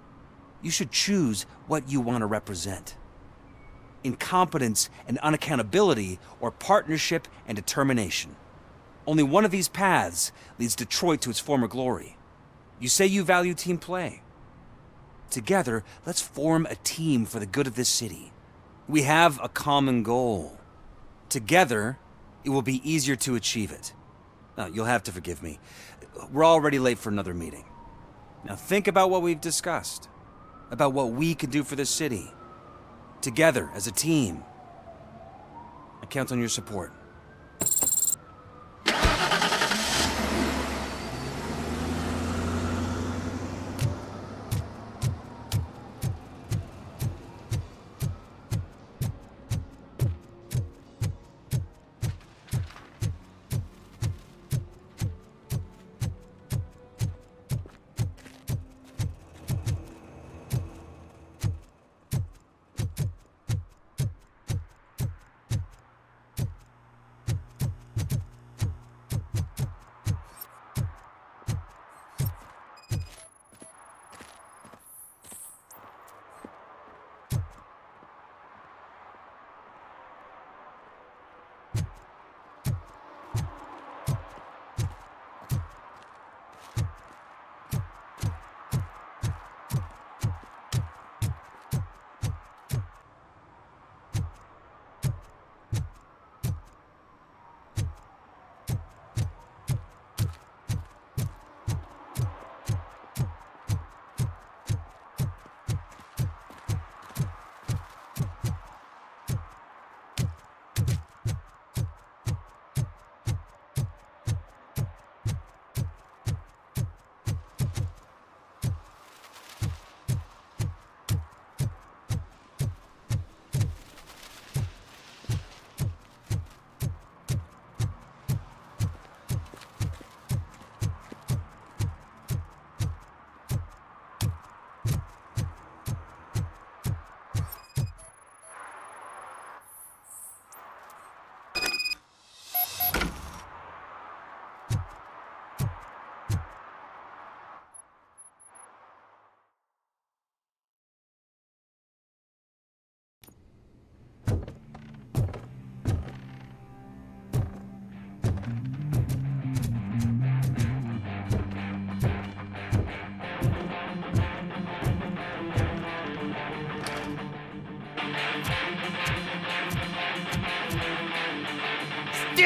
You should choose what you want to represent. Incompetence and unaccountability, or partnership and determination. Only one of these paths leads Detroit to its former glory. You say you value team play. Together, let's form a team for the good of this city. We have a common goal. Together, it will be easier to achieve it. Now, you'll have to forgive me. We're already late for another meeting. Now think about what we've discussed. About what we can do for this city. Together, as a team. I count on your support.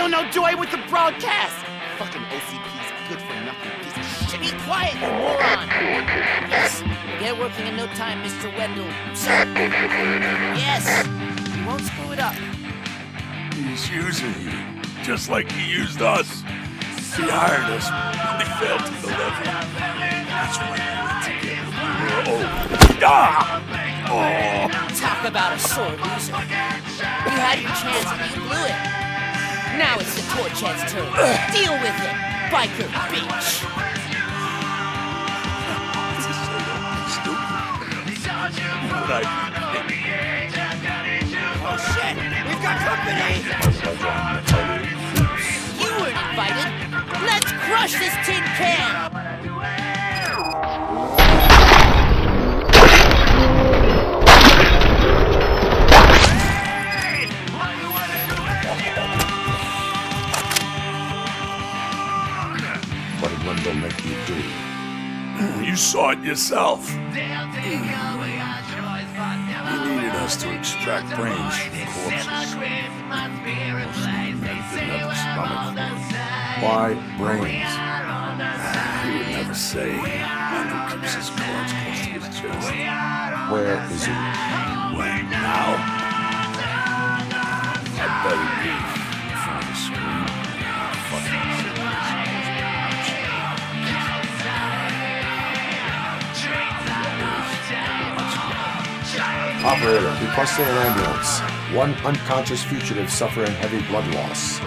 feel no joy with the broadcast! Fucking OCP's good for nothing piece of shit. Be quiet, you moron! Yes, we'll get working in no time, Mr. Wendell. Sir. Yes! You won't screw it up. He's using you, just like he used us. He hired us, but he failed to deliver. That's why we went together. We were old. Talk about a sore loser. You had your chance and you blew it. Now it's the Torchhead's turn. Deal with it, biker bitch. Oh shit, we've got company! You weren't invited. Let's crush this tin can! What did Wendell make you do? You saw it yourself. He needed us to extract brains from corpses. Why brains? He would never say. Wendell keeps his cards close to his chest. Where is he? Right now? I'd better be in front of the screen. Fucking Operator, requesting an ambulance. One unconscious fugitive suffering heavy blood loss.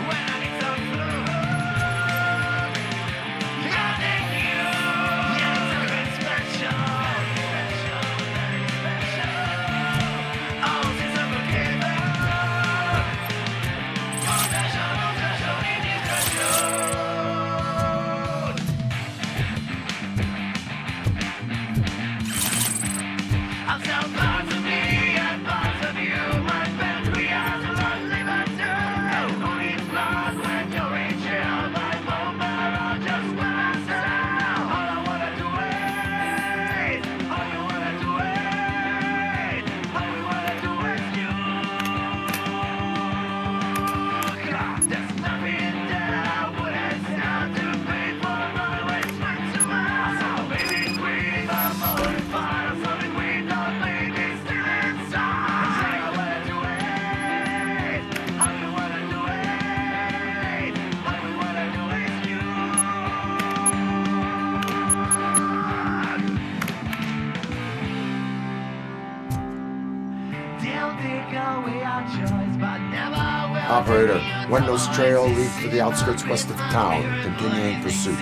Operator, Wendell's trail leads to the outskirts west of town, continuing pursuit.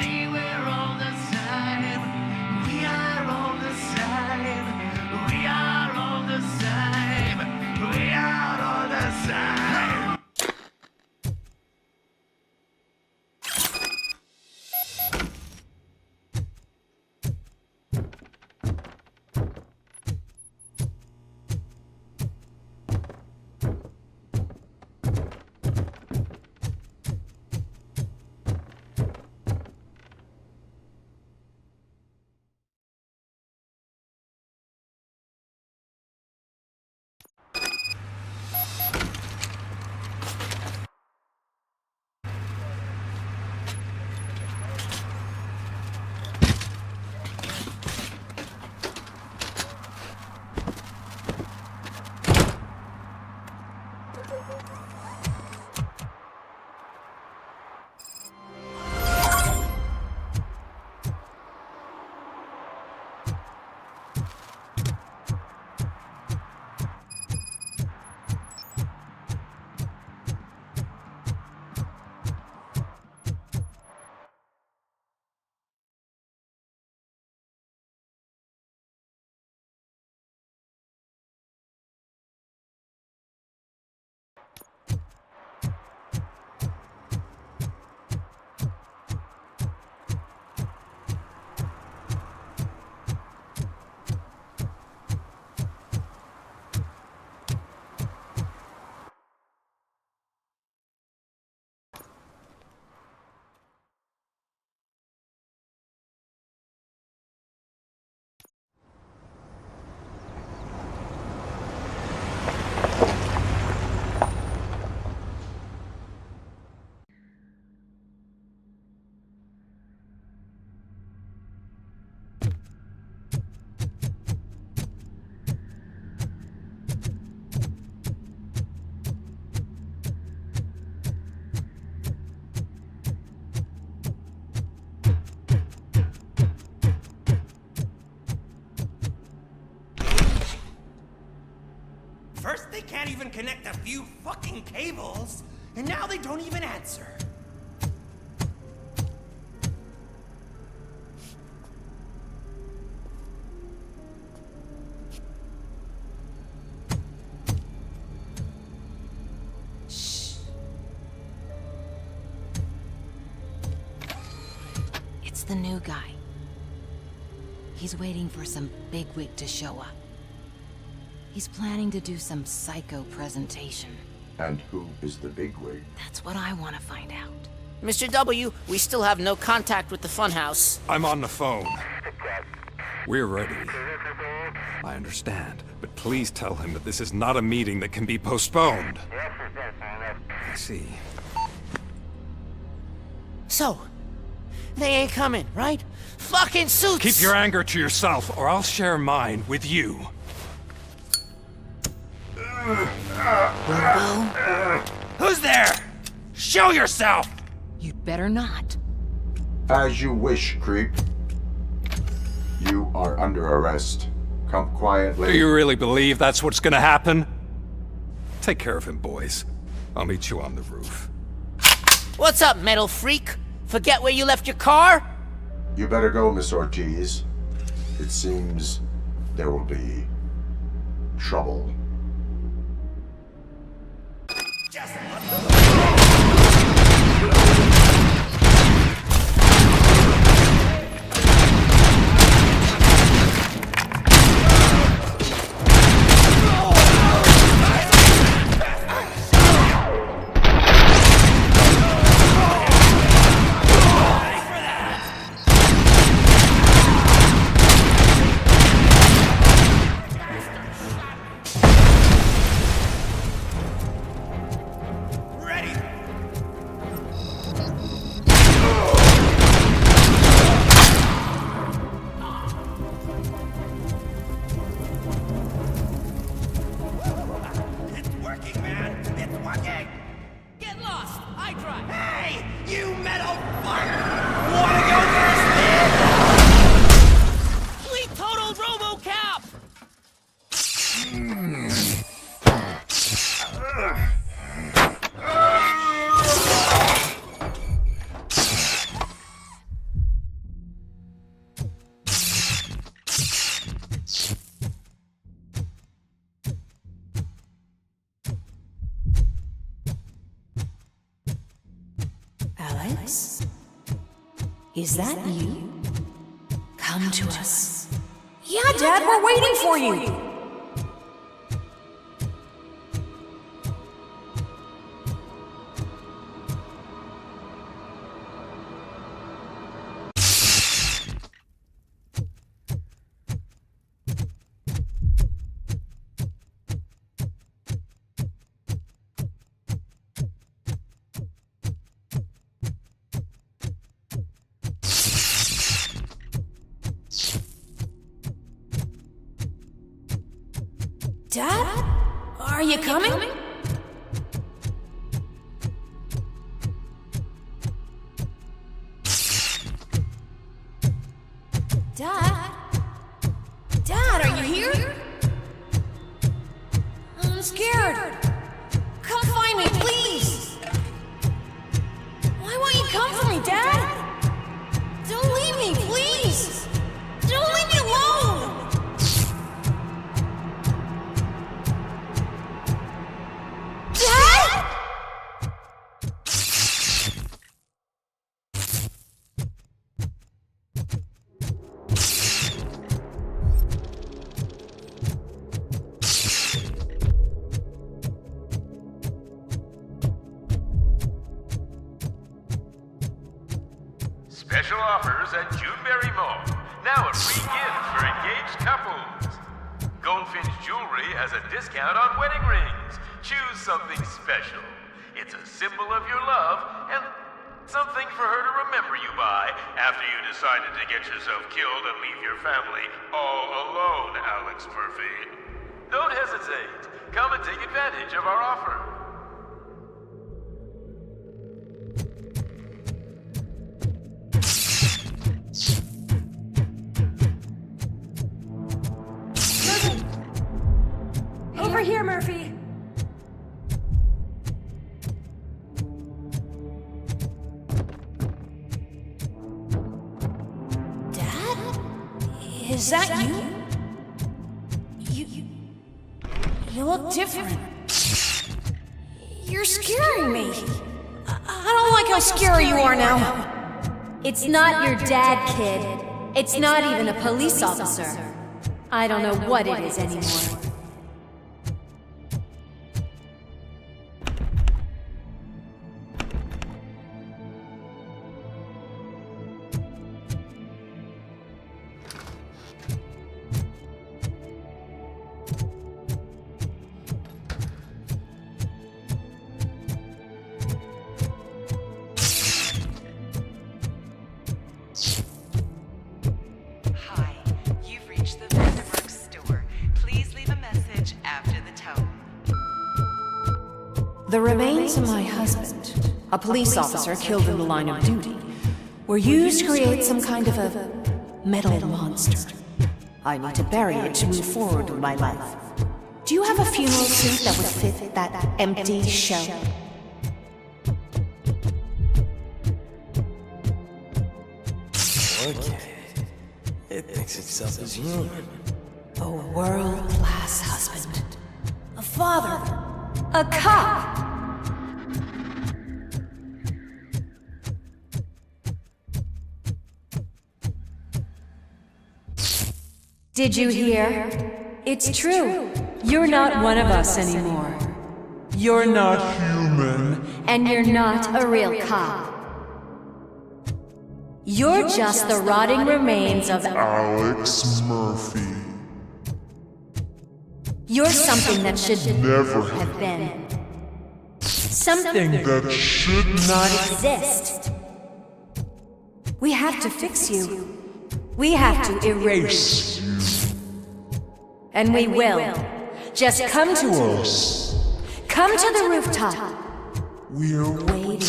can't even connect a few fucking cables, and now they don't even answer. It's the new guy. He's waiting for some bigwig to show up. He's planning to do some psycho presentation. And who is the bigwig? That's what I want to find out. Mr. W, we still have no contact with the funhouse. I'm on the phone. We're ready. I understand, but please tell him that this is not a meeting that can be postponed. I see. So, they ain't coming, right? Fucking suits! Keep your anger to yourself, or I'll share mine with you. Robo? Who's there? Show yourself! You'd better not. As you wish, creep. You are under arrest. Come quietly. Do you really believe that's what's gonna happen? Take care of him, boys. I'll meet you on the roof. What's up, metal freak? Forget where you left your car? You better go, Miss Ortiz. It seems there will be trouble. Alex? Is that you? Come to us. Yeah, Dad, we're waiting for you. Dad? Are you coming? Dad? Dad, are you here? I'm scared. Come find me, please. Why won't you come for me, Dad? Don't leave me, please. Don't leave me alone. Special offers at Juneberry Mall. Now a free gift for engaged couples. Goldfinch Jewelry has a discount on wedding rings. Choose something special. It's a symbol of your love and something for her to remember you by after you decided to get yourself killed and leave your family all alone, Alex Murphy. Don't hesitate. Come and take advantage of our offer. Over here, Murphy. Is that you? You look different. You're scaring me. I don't like how scary you are now. It's not your dad, kid. It's not even a police officer. I don't know what it is anymore. The remains of my husband, a police officer killed in the line of duty, were used to create some kind of a metal monster. I need to bury it to move forward with my life. Do you have a funeral suit that would fit that empty shell? Okay. It thinks itself as human. A world-class husband. A father. A cop. Did you hear? It's true. You're not one of us anymore. You're not human. And you're not a real cop. You're just the rotting remains of Alex Murphy. You're something that should never have been. Something that should not exist. We have to fix you. We have to erase you. And we will. Just come to us. Come to the rooftop. We're waiting.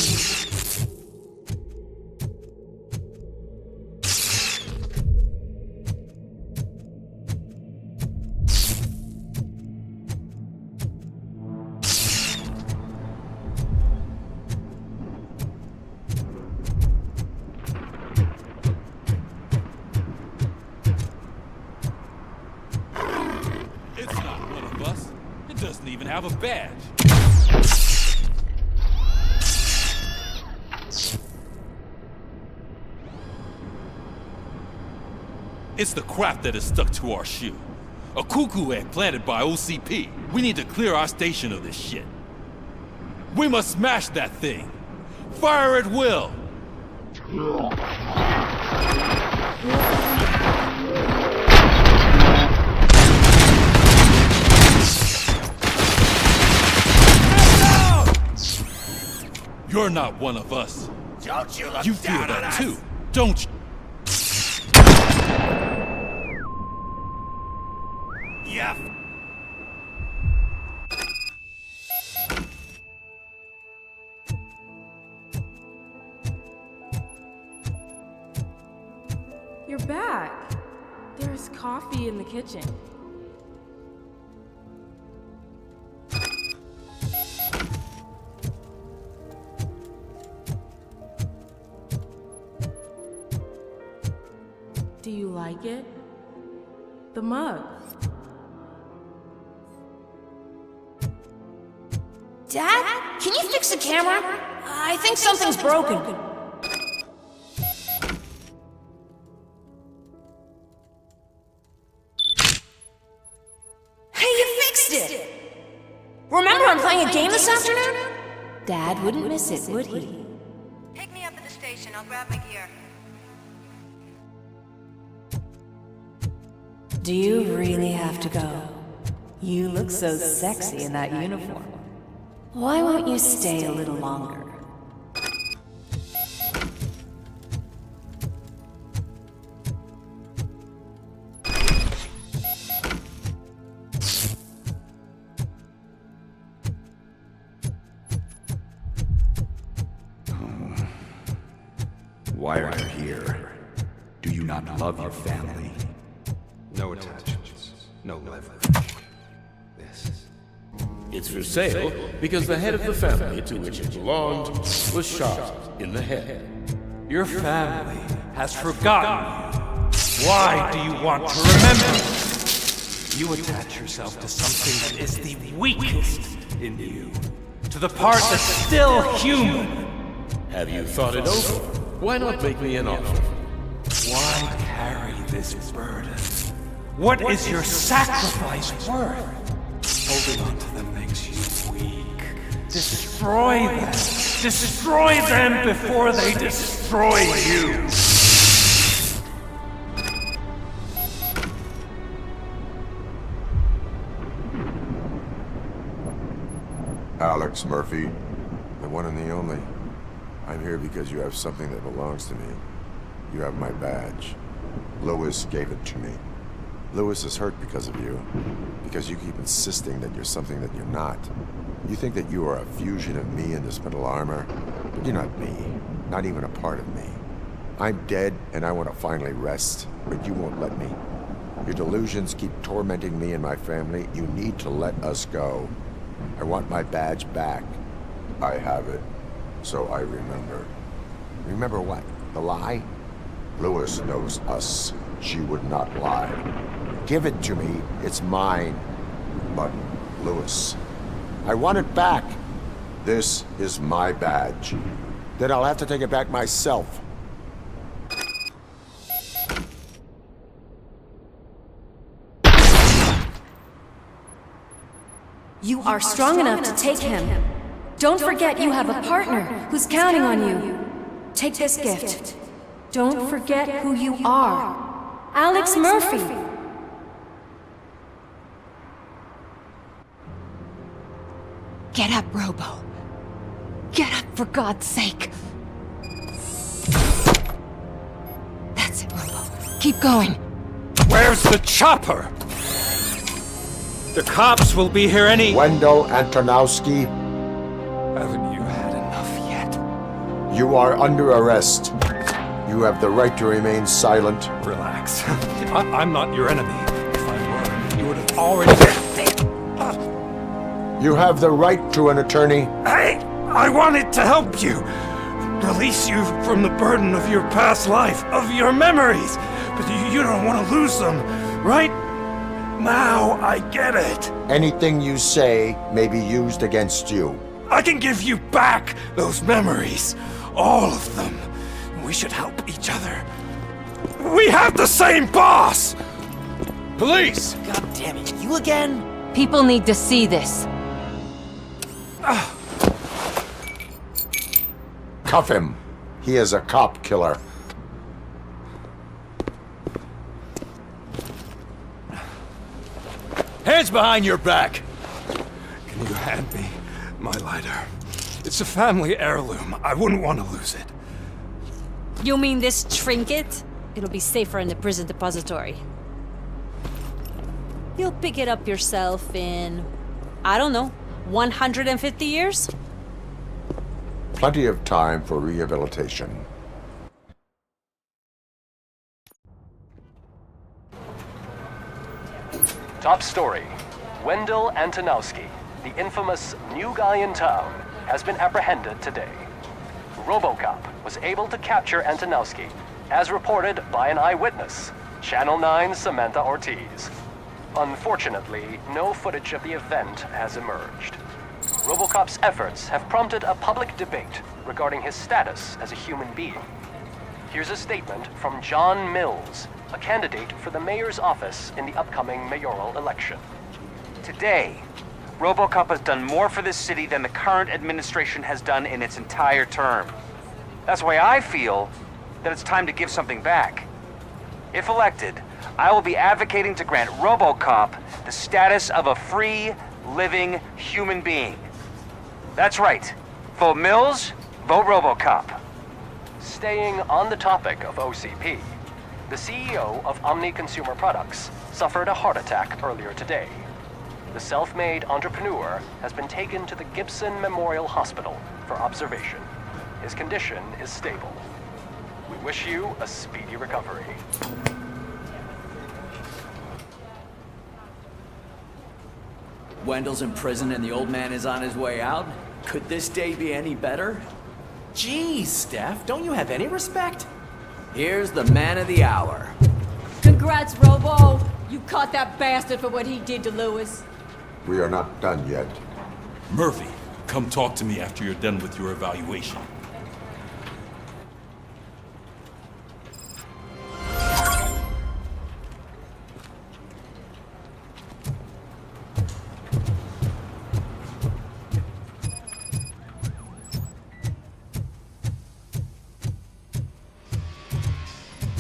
Doesn't even have a badge. It's the crap that is stuck to our shoe. A cuckoo egg planted by OCP. We need to clear our station of this shit. We must smash that thing. Fire at will. You're not one of us. Don't you look You feel down on that us. too, don't you? Yep. You're back. There's coffee in the kitchen. Do you like it? The mug. Dad? Can you fix the camera? I think something's broken. Hey, you fixed it! Remember I'm playing a game this afternoon? Dad wouldn't miss it, would he? Pick me up at the station. I'll grab my gear. Do you really have to go? You look so sexy in that uniform. Why won't you stay a little longer? Why are you here? Do you not love your family? No attachments, no leverage. This. It's for sale because the head of the family to which it belonged was shot in the head. Your family has forgotten you. Why do you want to remember? You attach yourself to something that is the weakest in you. To the part that's still human. Have you thought it over? Why not make me an offer? Why carry this burden? What is your sacrifice worth? Holding on to them makes you weak. Destroy them. Destroy them before they destroy you. Alex Murphy, the one and the only. I'm here because you have something that belongs to me. You have my badge. Lewis gave it to me. Lewis is hurt because of you. Because you keep insisting that you're something that you're not. You think that you are a fusion of me in this metal armor, but you're not me. Not even a part of me. I'm dead, and I want to finally rest, but you won't let me. Your delusions keep tormenting me and my family. You need to let us go. I want my badge back. I have it, so I remember. Remember what? The lie? Lewis knows us. She would not lie. Give it to me. It's mine. But, Lewis, I want it back. This is my badge. Then I'll have to take it back myself. You are strong enough to take him. Don't forget you have a partner who's counting on you. Take this gift. Don't forget who you are. Alex Murphy. Get up, Robo. Get up, for God's sake. That's it, Robo. Keep going. Where's the chopper? The cops will be here any— Wendell Antonowski. Haven't you had enough yet? You are under arrest. You have the right to remain silent. Relax. I'm not your enemy. If I were, you would have already— You have the right to an attorney. I wanted to help you. Release you from the burden of your past life, of your memories. But you don't want to lose them, right? Now I get it. Anything you say may be used against you. I can give you back those memories. All of them. We should help each other. We have the same boss! Police! God damn it, you again? People need to see this. Cuff him. He is a cop killer. Hands behind your back! Can you hand me my lighter? It's a family heirloom. I wouldn't want to lose it. You mean this trinket? It'll be safer in the prison depository. You'll pick it up yourself in, I don't know, 150 years? Plenty of time for rehabilitation. Top story. Wendell Antonowski, the infamous new guy in town, has been apprehended today. RoboCop was able to capture Antonowski, as reported by an eyewitness, Channel 9's Samantha Ortiz. Unfortunately, no footage of the event has emerged. RoboCop's efforts have prompted a public debate regarding his status as a human being. Here's a statement from John Mills, a candidate for the mayor's office in the upcoming mayoral election. Today, RoboCop has done more for this city than the current administration has done in its entire term. That's why I feel that it's time to give something back. If elected, I will be advocating to grant RoboCop the status of a free, living human being. That's right. Vote Mills, vote RoboCop. Staying on the topic of OCP, the CEO of Omni Consumer Products suffered a heart attack earlier today. The self-made entrepreneur has been taken to the Gibson Memorial Hospital for observation. His condition is stable. We wish you a speedy recovery. Wendell's in prison and the old man is on his way out? Could this day be any better? Geez, Steph, don't you have any respect? Here's the man of the hour. Congrats, Robo! You caught that bastard for what he did to Lewis. We are not done yet. Murphy, come talk to me after you're done with your evaluation.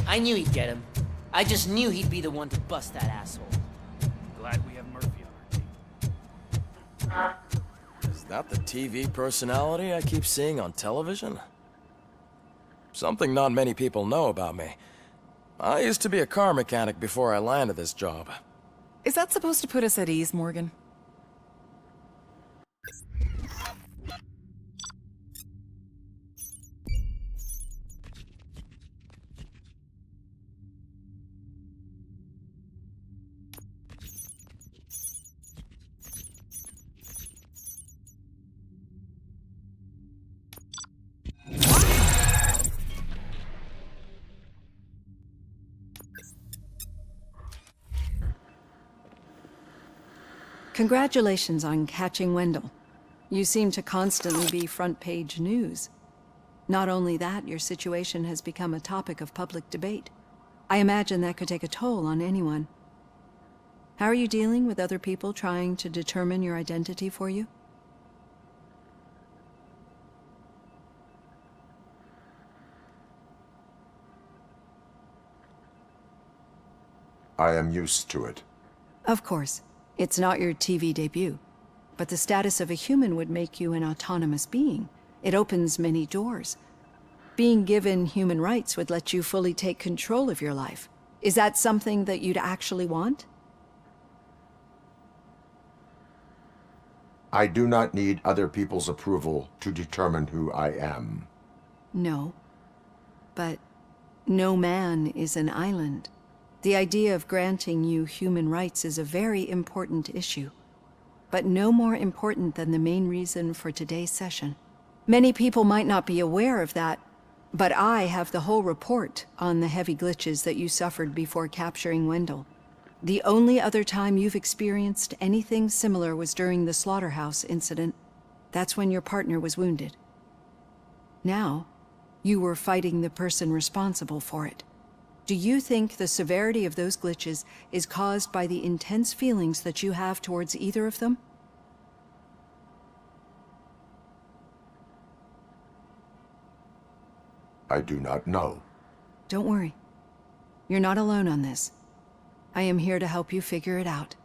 I knew he'd get him. I just knew he'd be the one to bust that asshole. Glad we have Murphy on our team. Is that the TV personality I keep seeing on television? Something not many people know about me. I used to be a car mechanic before I landed this job. Is that supposed to put us at ease, Morgan? Congratulations on catching Wendell. You seem to constantly be front-page news. Not only that, your situation has become a topic of public debate. I imagine that could take a toll on anyone. How are you dealing with other people trying to determine your identity for you? I am used to it. Of course. It's not your TV debut. But the status of a human would make you an autonomous being. It opens many doors. Being given human rights would let you fully take control of your life. Is that something that you'd actually want? I do not need other people's approval to determine who I am. No. But no man is an island. The idea of granting you human rights is a very important issue, but no more important than the main reason for today's session. Many people might not be aware of that, but I have the whole report on the heavy glitches that you suffered before capturing Wendell. The only other time you've experienced anything similar was during the slaughterhouse incident. That's when your partner was wounded. Now, you were fighting the person responsible for it. Do you think the severity of those glitches is caused by the intense feelings that you have towards either of them? I do not know. Don't worry. You're not alone on this. I am here to help you figure it out.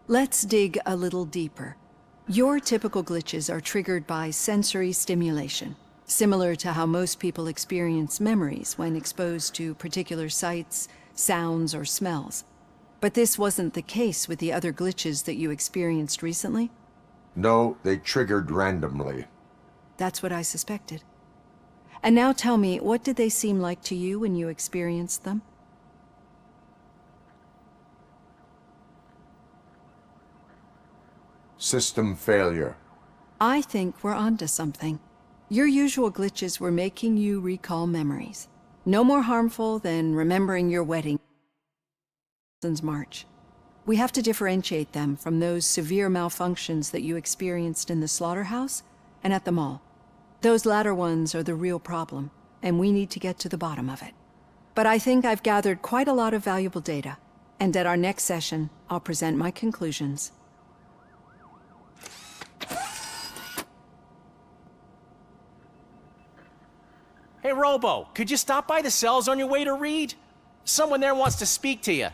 Let's dig a little deeper. Your typical glitches are triggered by sensory stimulation, similar to how most people experience memories when exposed to particular sights, sounds, or smells. But this wasn't the case with the other glitches that you experienced recently? No, they triggered randomly. That's what I suspected. And now tell me, what did they seem like to you when you experienced them? System failure. I think we're onto something. Your usual glitches were making you recall memories. No more harmful than remembering your wedding March. We have to differentiate them from those severe malfunctions that you experienced in the slaughterhouse and at the mall. Those latter ones are the real problem, and we need to get to the bottom of it. But I think I've gathered quite a lot of valuable data, and at our next session, I'll present my conclusions. Hey, Robo, could you stop by the cells on your way to read? Someone there wants to speak to you.